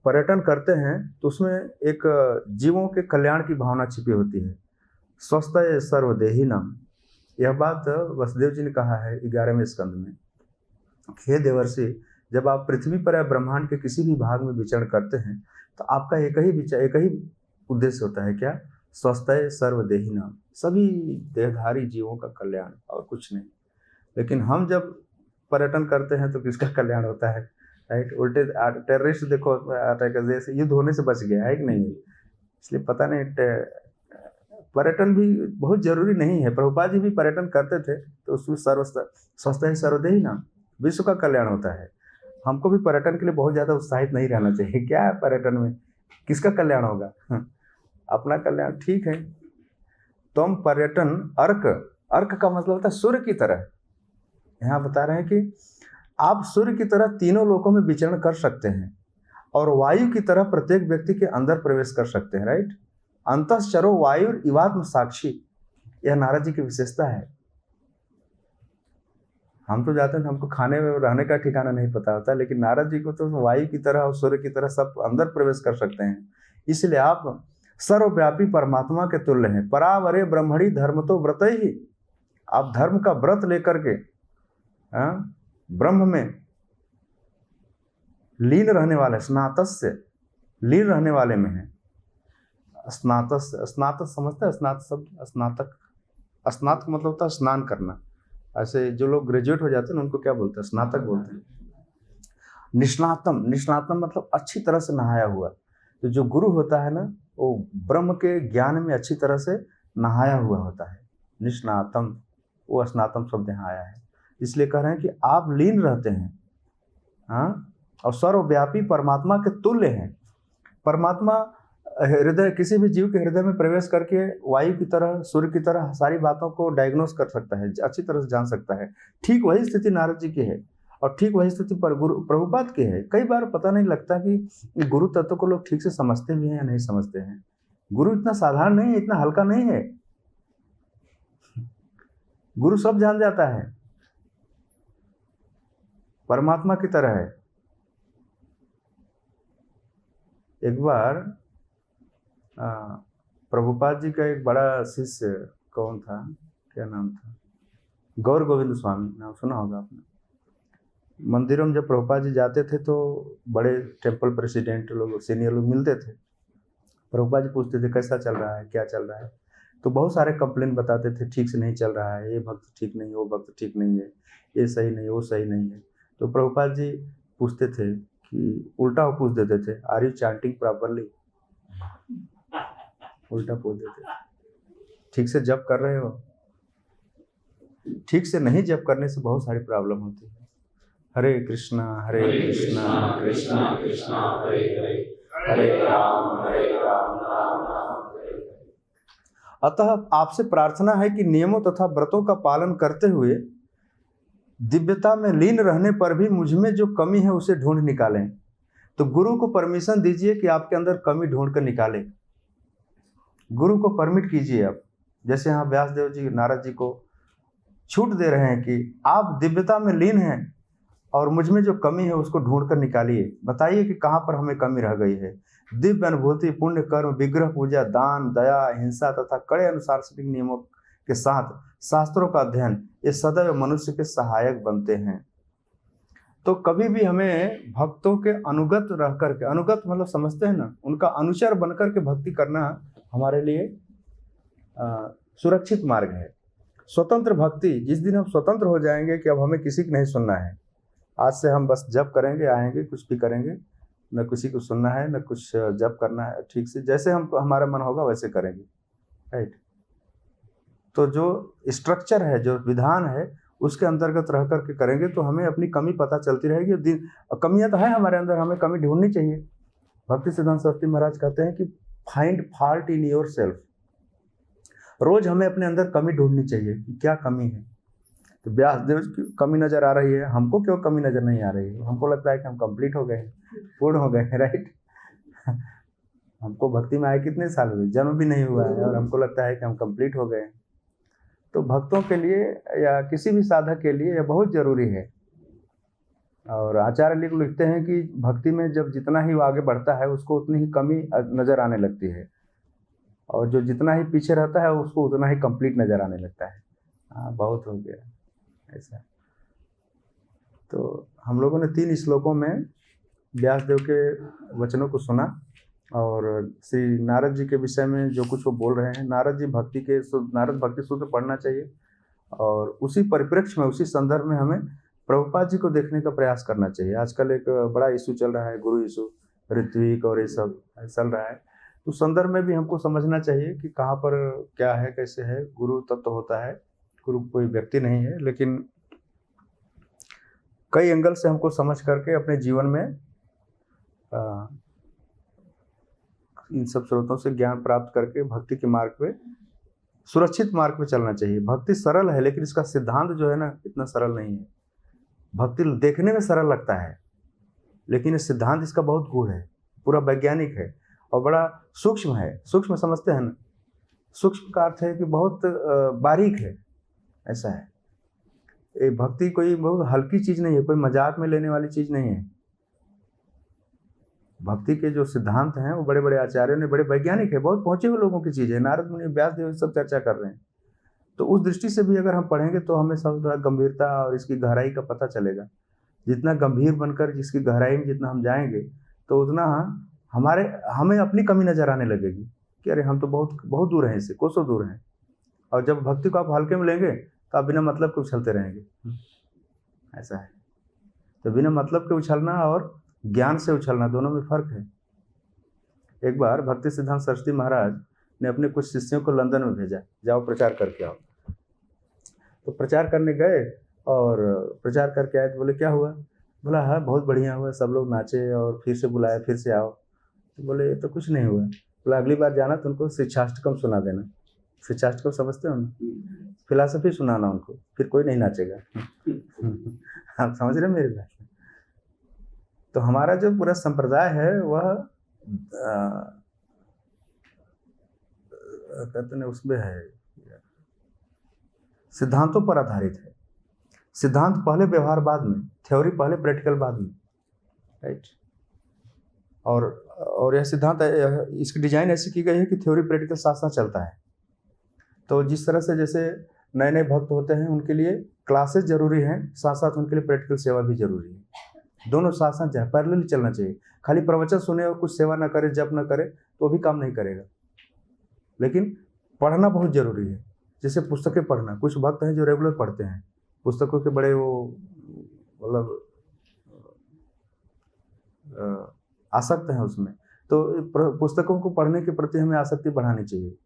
पर्यटन करते हैं तो उसमें एक जीवों के कल्याण की भावना छिपी होती है। स्वस्थ सर्वदेही नाम, यह बात वसुदेव जी ने कहा है 11वें स्कंद में। हे देवर्षि, जब आप पृथ्वी पर या ब्रह्मांड के किसी भी भाग में विचरण करते हैं तो आपका एक ही उद्देश्य होता है, क्या। स्वस्थ सर्वदेही नाम, सभी देहधारी जीवों का कल्याण, और कुछ नहीं। लेकिन हम जब पर्यटन करते हैं तो किसका कल्याण होता है, राइट। उल्टे टेररिस्ट देखो जैसे युद्ध होने से बच गया है कि नहीं। इसलिए पता नहीं, पर्यटन भी बहुत जरूरी नहीं है। प्रभुपाद जी भी पर्यटन करते थे, तो उसमें स्वस्थ सर्वदेही नाम, विश्व का कल्याण होता है। हमको भी पर्यटन के लिए बहुत ज़्यादा उत्साहित नहीं रहना चाहिए। क्या है पर्यटन में, किसका कल्याण होगा, अपना कल्याण, ठीक है। तुम पर्यटन अर्क का मतलब होता है सूर्य की तरह। यहाँ बता रहे हैं कि आप सूर्य की तरह तीनों लोकों में विचरण कर सकते हैं, और वायु की तरह प्रत्येक व्यक्ति के अंदर प्रवेश कर सकते हैं, राइट। अंतश्चरो वायु इवात्म साक्षी, यह नारद जी की विशेषता है। हम तो जाते हैं, हमको खाने में रहने का ठिकाना नहीं पता होता, लेकिन नारद जी को तो वायु की तरह और सूर्य की तरह सब अंदर प्रवेश कर सकते हैं। इसलिए आप सर्वव्यापी परमात्मा के तुल्य हैं। परावरे ब्रह्मणि धर्म तो व्रत ही, आप धर्म का व्रत लेकर के ब्रह्म में लीन रहने वाले, स्नातस्य लीन रहने वाले में है। स्नातस्य, स्नातक समझते हैं? स्नातक शब्द, स्नातक, स्नातक मतलब होता है स्नान करना। ऐसे जो लोग ग्रेजुएट हो जाते हैं उनको क्या बोलते हैं? स्नातक बोलते हैं। निष्णातम, निष्णातम मतलब अच्छी तरह से नहाया हुआ। तो जो गुरु होता है ना, वो ब्रह्म के ज्ञान में अच्छी तरह से नहाया हुआ होता है। निष्णातम, वो स्नातम शब्द यहाँ आया है। इसलिए कह रहे हैं कि आप लीन रहते हैं, हाँ, और सर्वव्यापी परमात्मा के तुल्य हैं। परमात्मा हृदय, किसी भी जीव के हृदय में प्रवेश करके वायु की तरह, सूर्य की तरह सारी बातों को डायग्नोस कर सकता है, अच्छी तरह से जान सकता है। ठीक वही स्थिति नारद जी की है और ठीक वही स्थिति पर गुरु प्रभुपाद की है। कई बार पता नहीं लगता कि गुरु तत्व को लोग ठीक से समझते भी हैं या नहीं समझते हैं। गुरु इतना साधारण नहीं है, इतना हल्का नहीं है। गुरु सब जान जाता है, परमात्मा की तरह है। एक बार प्रभुपाद जी का एक बड़ा शिष्य, कौन था, क्या नाम था, गौर गोविंद स्वामी, नाम सुना होगा आपने। मंदिरों में जब प्रभुपाद जी जाते थे तो बड़े टेम्पल प्रेसिडेंट लोग, सीनियर लोग मिलते थे। प्रभुपाद जी पूछते थे कैसा चल रहा है, क्या चल रहा है। तो बहुत सारे कंप्लेन बताते थे, ठीक से नहीं चल रहा है, ये भक्त ठीक नहीं है, वो भक्त ठीक नहीं है, ये सही नहीं है, वो सही नहीं है। तो प्रभुपाद जी पूछते थे कि उल्टा पूछ देते थे, आर यू चांटिंग प्रॉपरली, उल्टा पूछ देते, ठीक से जप कर रहे हो। ठीक से नहीं जप करने से बहुत सारी प्रॉब्लम होती है। हरे कृष्णा कृष्णा कृष्णा हरे हरे, हरे राम राम राम हरे हरे। अतः आपसे प्रार्थना है कि नियमों तथा व्रतों का पालन करते हुए दिव्यता में लीन रहने पर भी मुझ में जो कमी है उसे ढूंढ निकालें। तो गुरु को परमिशन दीजिए कि आपके अंदर कमी ढूंढ कर निकाले। गुरु को परमिट कीजिए आप, जैसे यहाँ व्यासदेव जी नारद जी को छूट दे रहे हैं कि आप दिव्यता में लीन हैं और मुझ में जो कमी है उसको ढूंढ कर निकालिए। बताइए कि कहाँ पर हमें कमी रह गई है। दिव्य अनुभूति, पुण्य कर्म, विग्रह पूजा, दान, दया, हिंसा तथा कड़े अनुशासनिक नियमों के साथ शास्त्रों का अध्ययन, ये सदैव मनुष्य के सहायक बनते हैं। तो कभी भी हमें भक्तों के अनुगत रह करके, अनुगत मतलब समझते हैं ना, उनका अनुचर बनकर के भक्ति करना हमारे लिए सुरक्षित मार्ग है। स्वतंत्र भक्ति, जिस दिन हम स्वतंत्र हो जाएंगे कि अब हमें किसी की नहीं सुनना है, आज से हम बस जप करेंगे, आएंगे, कुछ भी करेंगे, न किसी को सुनना है न कुछ जप करना है, ठीक से जैसे हम हमारा मन होगा वैसे करेंगे, राइट। तो जो स्ट्रक्चर है, जो विधान है, उसके अंतर्गत रह करके करेंगे तो हमें अपनी कमी पता चलती रहेगी। कमियां तो है हमारे अंदर, हमें कमी ढूंढनी चाहिए। भक्ति सिद्धांत सरस्वती महाराज कहते हैं कि find fault in yourself. रोज हमें अपने अंदर कमी ढूंढनी चाहिए कि क्या कमी है। तो व्यासदेव की कमी नजर आ रही है, हमको क्यों कमी नजर नहीं आ रही है? हमको लगता है कि हम कंप्लीट हो गए, पूर्ण हो गए, राइट। हमको भक्ति में आए कितने साल हुए, जन्म भी नहीं हुआ है और हमको लगता है कि हम कंप्लीट हो गए। तो भक्तों के लिए या किसी भी साधक के लिए यह बहुत जरूरी है। और आचार्य लिखते हैं कि भक्ति में जब जितना ही वो आगे बढ़ता है उसको उतनी ही कमी नजर आने लगती है, और जो जितना ही पीछे रहता है उसको उतना ही कंप्लीट नजर आने लगता है। हाँ, बहुत हो गया ऐसा। तो हम लोगों ने 3 श्लोकों में व्यासदेव के वचनों को सुना और श्री नारद जी के विषय में जो कुछ वो बोल रहे हैं। नारद भक्ति सूत्र पढ़ना चाहिए और उसी परिप्रेक्ष्य में, उसी संदर्भ में हमें प्रभुपाद जी को देखने का प्रयास करना चाहिए। आजकल एक बड़ा इशू चल रहा है, गुरु इशू, ऋत्विक और ये सब चल रहा है। तो संदर्भ में भी हमको समझना चाहिए कि कहाँ पर क्या है, कैसे है। गुरु तत्व होता है, गुरु कोई व्यक्ति नहीं है, लेकिन कई एंगल से हमको समझ करके अपने जीवन में इन सब स्रोतों से ज्ञान प्राप्त करके भक्ति के मार्ग पे, सुरक्षित मार्ग पे चलना चाहिए। भक्ति सरल है लेकिन इसका सिद्धांत जो है ना, इतना सरल नहीं है। भक्ति देखने में सरल लगता है लेकिन सिद्धांत इसका बहुत गूढ़ है, पूरा वैज्ञानिक है और बड़ा सूक्ष्म है। सूक्ष्म समझते हैं ना, सूक्ष्म का अर्थ है कि बहुत बारीक है, ऐसा है। ये भक्ति कोई बहुत हल्की चीज नहीं है, कोई मजाक में लेने वाली चीज नहीं है। भक्ति के जो सिद्धांत हैं वो बड़े बड़े आचार्यों ने, बड़े वैज्ञानिक है, बहुत पहुंचे हुए लोगों की चीज है। नारद मुनि, व्यास देव सब चर्चा कर रहे हैं। तो उस दृष्टि से भी अगर हम पढ़ेंगे तो हमें सब थोड़ा गंभीरता और इसकी गहराई का पता चलेगा। जितना गंभीर बनकर जिसकी गहराई में जितना हम जाएंगे तो उतना हमें अपनी कमी नजर आने लगेगी कि अरे हम तो बहुत बहुत दूर हैं इससे, कोसों दूर हैं। और जब भक्ति को आप हल्के में लेंगे तो आप बिना मतलब के उछलते रहेंगे। ऐसा है। तो बिना मतलब के उछलना और ज्ञान से उछलना दोनों में फर्क है। एक बार भक्ति सिद्धांत सरस्वती महाराज ने अपने कुछ शिष्यों को लंदन में भेजा, जाओ प्रचार करके आओ। तो प्रचार करने गए और प्रचार करके आए तो बोले क्या हुआ? बोला हाँ बहुत बढ़िया हुआ, सब लोग नाचे और फिर से बुलाया, फिर से आओ। तो बोले ये तो कुछ नहीं हुआ। बोला अगली बार जाना तो उनको शिक्षाष्टकम सुना देना। शिक्षाष्टकम समझते हो? फिलॉसफी सुनाना उनको, फिर कोई नहीं नाचेगा। आप समझ रहे मेरी बात? तो हमारा जो पूरा संप्रदाय है वह कहते हैं उसमें है, सिद्धांतों पर आधारित है। सिद्धांत पहले, व्यवहार बाद में, थ्योरी पहले, प्रैक्टिकल बाद में, राइट। और यह सिद्धांत, इसकी डिजाइन ऐसी की गई है कि थ्योरी प्रैक्टिकल साथ साथ चलता है। तो जिस तरह से जैसे नए नए भक्त होते हैं उनके लिए क्लासेस जरूरी हैं, साथ साथ उनके लिए प्रैक्टिकल सेवा भी जरूरी है। दोनों साथ साथ जाए, पैरेलल चलना चाहिए। खाली प्रवचन सुने और कुछ सेवा ना करे, जप ना करे तो भी काम नहीं करेगा। लेकिन पढ़ना बहुत जरूरी है। जैसे पुस्तकें पढ़ना, कुछ भक्त हैं जो रेगुलर पढ़ते हैं, पुस्तकों के बड़े वो मतलब आसक्त हैं उसमें। तो पुस्तकों को पढ़ने के प्रति हमें आसक्ति बढ़ानी चाहिए।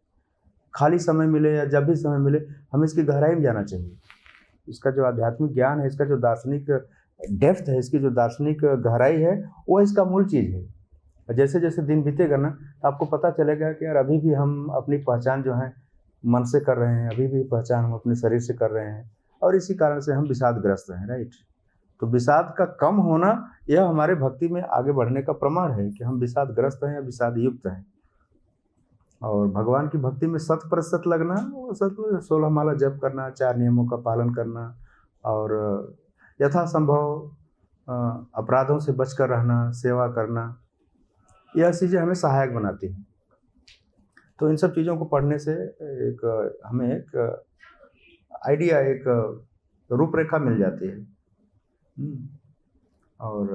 खाली समय मिले या जब भी समय मिले हमें इसकी गहराई में जाना चाहिए। इसका जो आध्यात्मिक ज्ञान है, इसका जो दार्शनिक डेप्थ है, इसकी जो दार्शनिक गहराई है, वो इसका मूल चीज़ है। जैसे जैसे दिन बीतेगा ना तो आपको पता चलेगा कि यार अभी भी हम अपनी पहचान जो है मन से कर रहे हैं, अभी भी पहचान हम अपने शरीर से कर रहे हैं, और इसी कारण से हम विषादग्रस्त हैं, राइट। तो विषाद का कम होना यह हमारे भक्ति में आगे बढ़ने का प्रमाण है कि हम विषादग्रस्त हैं या विषाद युक्त हैं। और भगवान की भक्ति में 100% लगना, वो 16 माला जप करना, 4 नियमों का पालन करना, और यथासंभव अपराधों से बचकर रहना, सेवा करना, यह चीज़ें हमें सहायक बनाती हैं। तो इन सब चीज़ों को पढ़ने से हमें एक आइडिया, एक रूपरेखा मिल जाती है। और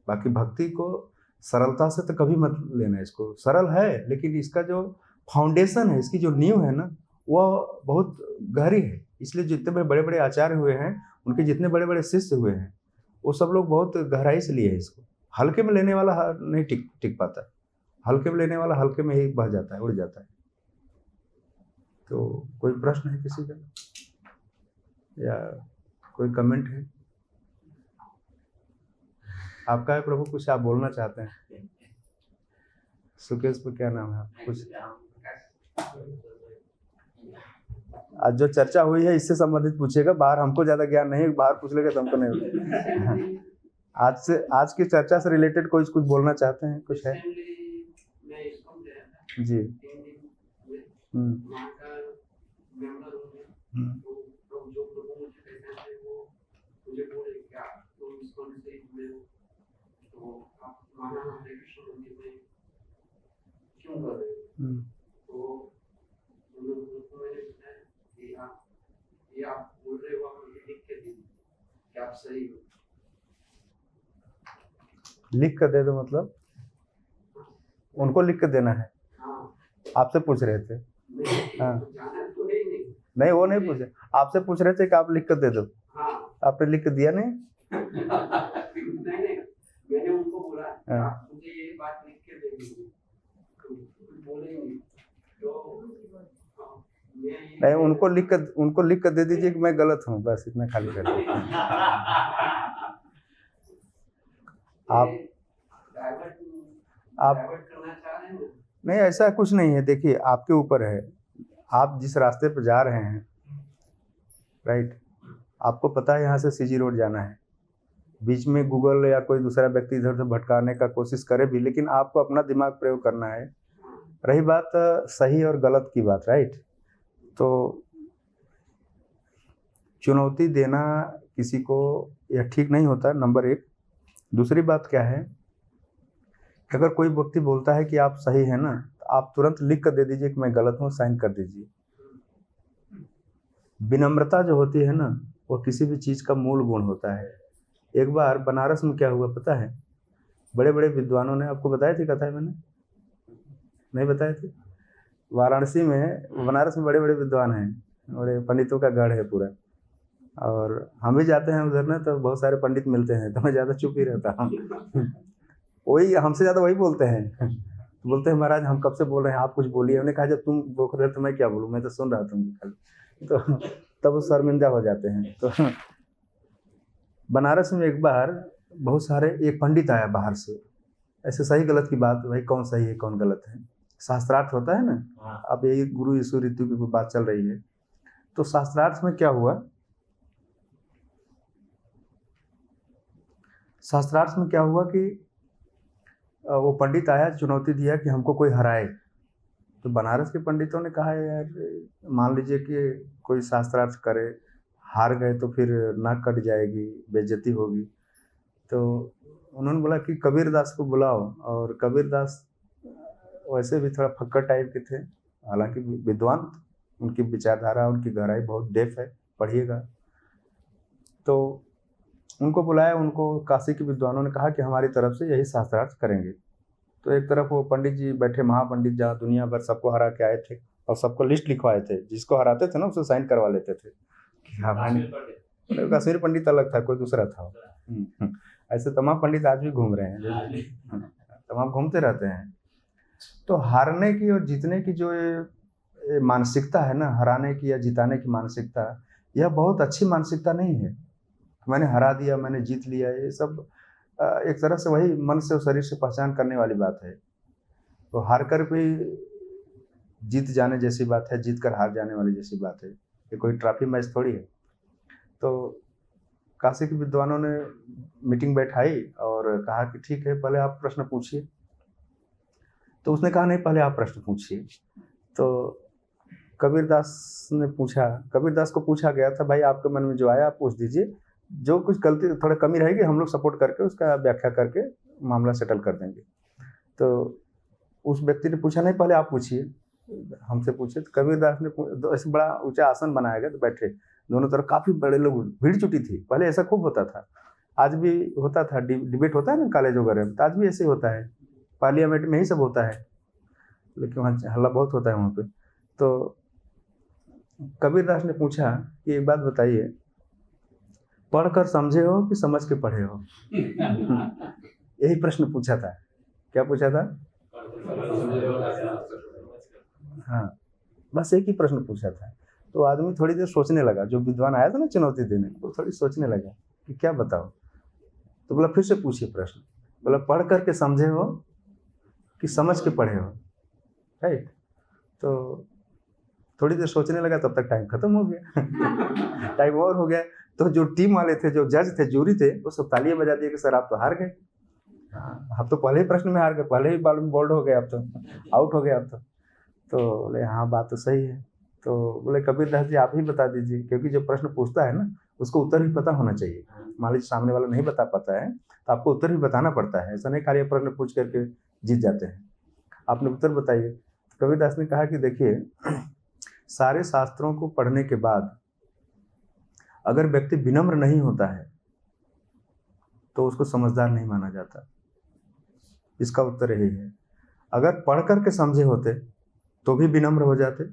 बाकी भक्ति को सरलता से तो कभी मत लेना। इसको सरल है, लेकिन इसका जो फाउंडेशन है, इसकी जो नींव है ना, वह बहुत गहरी है। इसलिए जितने बड़े बड़े आचार्य हुए हैं, उनके जितने बड़े बड़े शिष्य हुए हैं, वो सब लोग बहुत गहराई से लिए हैं इसको। हल्के में लेने वाला नहीं टिक पाता। हल्के में लेने वाला हल्के में ही बह जाता है, उड़ जाता है। तो कोई प्रश्न है किसी का, या कोई कमेंट है? आपका है प्रभु, कुछ आप बोलना चाहते हैं? सुकेश पर क्या नाम है कुछ? आज जो चर्चा हुई है इससे संबंधित पूछेगा, बाहर हमको ज्यादा ज्ञान नहीं है, बाहर पूछ लेगा तो हमको नहीं। आज की चर्चा से रिलेटेड कोई कुछ बोलना चाहते हैं? कुछ है जी? लिख कर दे दो मतलब उनको लिख कर देना है? आपसे पूछ रहे थे? हाँ, नहीं वो नहीं पूछे, आपसे पूछ रहे थे कि आप लिख कर दे दो। आपने लिख कर दिया नहीं? मैंने उनको बोला मुझे ये बात लिख के दे दीजिए, नहीं उनको लिख कर दे दीजिए कि मैं गलत हूँ, बस इतना खाली कर दीजिए। आप नहीं, ऐसा कुछ नहीं है। देखिए आपके ऊपर है, आप जिस रास्ते पर जा रहे हैं, राइट। आपको पता है यहाँ से सीजी रोड जाना है, बीच में गूगल या कोई दूसरा व्यक्ति इधर से भटकाने का कोशिश करे भी, लेकिन आपको अपना दिमाग प्रयोग करना है। रही बात सही और गलत की बात, राइट। तो चुनौती देना किसी को यह ठीक नहीं होता, नंबर एक। दूसरी बात क्या है कि अगर कोई व्यक्ति बोलता है कि आप सही है ना, तो आप तुरंत लिख कर दे दीजिए कि मैं गलत हूँ, साइन कर दीजिए। विनम्रता जो होती है ना, वो किसी भी चीज़ का मूल गुण होता है। एक बार बनारस में क्या हुआ पता है? बड़े बड़े विद्वानों ने, आपको बताया थी कथा है मैंने, नहीं बताए थे? वाराणसी में, बनारस में बड़े बड़े विद्वान हैं, बड़े पंडितों का गढ़ है पूरा। और हम भी जाते हैं उधर ना, तो बहुत सारे पंडित मिलते हैं, तो मैं ज़्यादा चुप ही रहता हूँ। वही हमसे ज़्यादा वही बोलते हैं। तो बोलते हैं महाराज हम कब से बोल रहे हैं, आप कुछ बोलिए। हमने कहा जब तुम बोल रहे तो मैं क्या बोलूँ, मैं तो सुन रहा था खाली। तो तब वो शर्मिंदा हो जाते हैं। तो बनारस में एक बार बहुत सारे, एक पंडित आया बाहर से, ऐसे सही गलत की बात, भाई कौन सही है कौन गलत है, शास्त्रार्थ होता है ना। अब यही गुरु ईश्वर ऋतु की बात चल रही है। तो शास्त्रार्थ में क्या हुआ, शास्त्रार्थ में क्या हुआ कि वो पंडित आया, चुनौती दिया कि हमको कोई हराए। तो बनारस के पंडितों ने कहा यार, मान लीजिए कि कोई शास्त्रार्थ करे, हार गए तो फिर नाक कट जाएगी, बेइज्जती होगी। तो उन्होंने बोला कि कबीरदास को बुलाओ। और कबीरदास वैसे भी थोड़ा फक्कड़ टाइप के थे, हालांकि विद्वान, उनकी विचारधारा, उनकी गहराई बहुत डेफ है, पढ़िएगा। तो उनको बुलाया, उनको काशी के विद्वानों ने कहा कि हमारी तरफ से यही शास्त्रार्थ करेंगे। तो एक तरफ वो पंडित जी बैठे, महापंडित, जहाँ दुनिया भर सबको हरा के आए थे, और सबको लिस्ट लिखवाए थे, जिसको हराते थे ना उससे साइन करवा लेते थे। कश्मीर पंडित अलग था, कोई दूसरा था। ऐसे तमाम पंडित आज भी घूम रहे हैं, तमाम घूमते रहते हैं। तो हारने की और जीतने की जो ये मानसिकता है ना, हराने की या जिताने की मानसिकता, यह बहुत अच्छी मानसिकता नहीं है। मैंने हरा दिया, मैंने जीत लिया, ये सब एक तरह से वही मन से और शरीर से पहचान करने वाली बात है। तो हार कर भी जीत जाने जैसी बात है, जीत कर हार जाने वाली जैसी बात है। ये कोई ट्रॉफी मैच थोड़ी है। तो काशी के विद्वानों ने मीटिंग बैठाई और कहा कि ठीक है, पहले आप प्रश्न पूछिए। तो उसने कहा नहीं, पहले आप प्रश्न पूछिए। तो कबीरदास ने पूछा, कबीरदास को पूछा गया था, भाई आपके मन में जो आया आप पूछ दीजिए, जो कुछ गलती थोड़ा कमी रहेगी हम लोग सपोर्ट करके उसका व्याख्या करके मामला सेटल कर देंगे। तो उस व्यक्ति ने पूछा नहीं, पहले आप पूछिए, हमसे पूछे। तो कबीरदास ने ऐसे बड़ा ऊंचा आसन बनाया गया, तो बैठे, दोनों तरफ काफ़ी बड़े लोग, भीड़ जुटी थी। पहले ऐसा खूब होता था, आज भी होता था, डिबेट होता है ना कॉलेज वगैरह में, तो आज भी ऐसे होता है, पार्लियामेंट में ही सब होता है, लेकिन वहाँ हल्ला बहुत होता है वहाँ पे। तो कबीरदास ने पूछा कि एक बात बताइए, पढ़कर समझे हो कि समझ के पढ़े हो? यही प्रश्न पूछा था। क्या पूछा था? हाँ, बस एक ही प्रश्न पूछा था। तो आदमी थोड़ी देर सोचने लगा, जो विद्वान आया था ना चुनौती देने, वो थोड़ी सोचने लगा कि क्या बताओ। तो बोला फिर से पूछिए प्रश्न। बोला पढ़ करके समझे हो कि समझ के पढ़े हो? राइट। तो थोड़ी देर सोचने लगा, तब तक टाइम खत्म हो गया। टाइम ओवर हो गया। तो जो टीम वाले थे, जो जज थे, जूरी थे, वो सब तालियां बजा दिए कि सर आप तो हार गए, आप तो पहले ही प्रश्न में हार गए, पहले ही बाल में बोल्ड हो गए, आप तो आउट हो गए आप तो बोले हाँ बात तो सही है। तो बोले कबीरदास जी आप ही बता दीजिए, क्योंकि जो प्रश्न पूछता है ना उसको उत्तर भी पता होना चाहिए। मान लीजिए सामने वाला नहीं बता पाता है तो आपको उत्तर भी बताना पड़ता है, ऐसा नहीं खाली प्रश्न पूछ करके जीत जाते हैं। आपने उत्तर बताइए। कबीरदास ने कहा कि देखिए, सारे शास्त्रों को पढ़ने के बाद अगर व्यक्ति विनम्र नहीं होता है तो उसको समझदार नहीं माना जाता। इसका उत्तर यही है। अगर पढ़ करके समझे होते तो भी विनम्र हो जाते,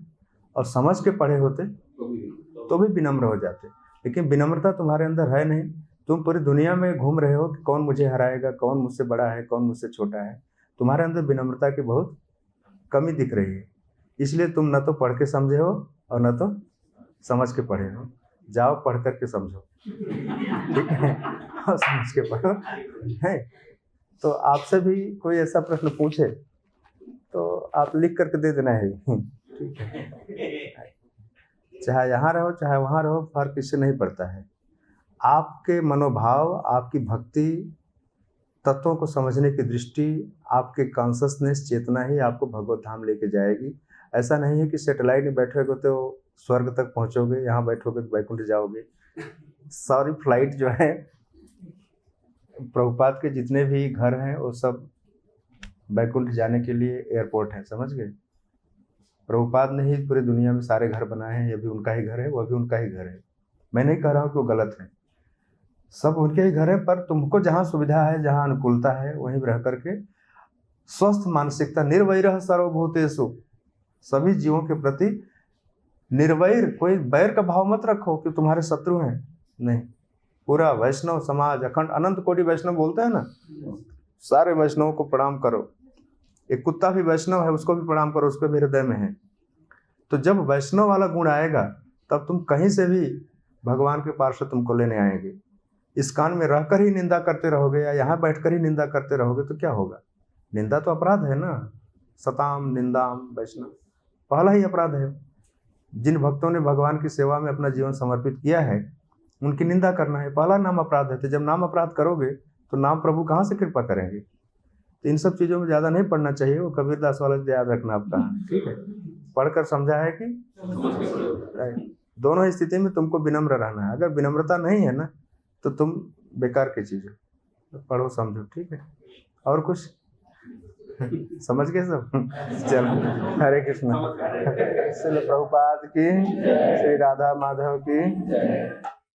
और समझ के पढ़े होते तो भी विनम्र हो जाते, लेकिन विनम्रता तुम्हारे अंदर है नहीं। तुम पूरी दुनिया में घूम रहे हो कि कौन मुझे हराएगा, कौन मुझसे बड़ा है, कौन मुझसे छोटा है। तुम्हारे अंदर विनम्रता की बहुत कमी दिख रही है, इसलिए तुम न तो पढ़ के समझे हो और न तो समझ के पढ़े हो। जाओ पढ़ करके समझो, ठीक है, और समझ के पढ़ो, है। तो आपसे भी कोई ऐसा प्रश्न पूछे तो आप लिख करके दे देना है, ठीक है। चाहे यहाँ रहो चाहे वहाँ रहो, फर्क इससे नहीं पड़ता है। आपके मनोभाव, आपकी भक्ति, तत्वों को समझने की दृष्टि, आपके कॉन्शसनेस, चेतना ही आपको भगवत धाम लेके जाएगी। ऐसा नहीं है कि सैटेलाइट में बैठोगे तो स्वर्ग तक पहुँचोगे, यहाँ बैठोगे तो वैकुंठ जाओगे। सारी फ्लाइट जो है, प्रभुपाद के जितने भी घर हैं वो सब बैकुंठ जाने के लिए एयरपोर्ट है, समझ गए। प्रभुपाद ने ही पूरी दुनिया में सारे घर बनाए हैं, ये भी उनका ही घर है, वह भी उनका ही घर है। मैं नहीं कह रहा हूँ कि वो गलत है, सब उनके ही घर है, पर तुमको जहाँ सुविधा है, जहाँ अनुकूलता है, वहीं रह करके स्वस्थ मानसिकता, निर्वैरः सर्वभूतेषु, सभी जीवों के प्रति निर्वैर, कोई बैर का भाव मत रखो कि तुम्हारे शत्रु हैं, नहीं। पूरा वैष्णव समाज अखंड अनंत कोटि वैष्णव बोलते हैं ना, सारे वैष्णवों को प्रणाम करो। एक कुत्ता भी वैष्णव है, उसको भी प्रणाम करो, उसके भी हृदय में है। तो जब वैष्णव वाला गुण आएगा तब तुम कहीं से भी भगवान के पार्षद तुमको लेने आएंगे। इस कान में रहकर ही निंदा करते रहोगे या यहाँ बैठकर ही निंदा करते रहोगे तो क्या होगा? निंदा तो अपराध है ना, सताम निंदाम वैष्णव, पहला ही अपराध है। जिन भक्तों ने भगवान की सेवा में अपना जीवन समर्पित किया है उनकी निंदा करना है, पहला नाम अपराध है। तो जब नाम अपराध करोगे तो नाम प्रभु कहाँ से कृपा करेंगे? तो इन सब चीज़ों में ज़्यादा नहीं पढ़ना चाहिए, वो कबीरदास वाला याद रखना आपका, ठीक है। पढ़कर समझा है कि दोनों स्थिति में तुमको विनम्र रहना है। अगर विनम्रता नहीं है ना तो तुम बेकार की चीज़ हो, तो पढ़ो समझो, ठीक है। और कुछ समझ गए सब? चलो, हरे कृष्ण। श्रील प्रभुपाद की, श्री राधा माधव की।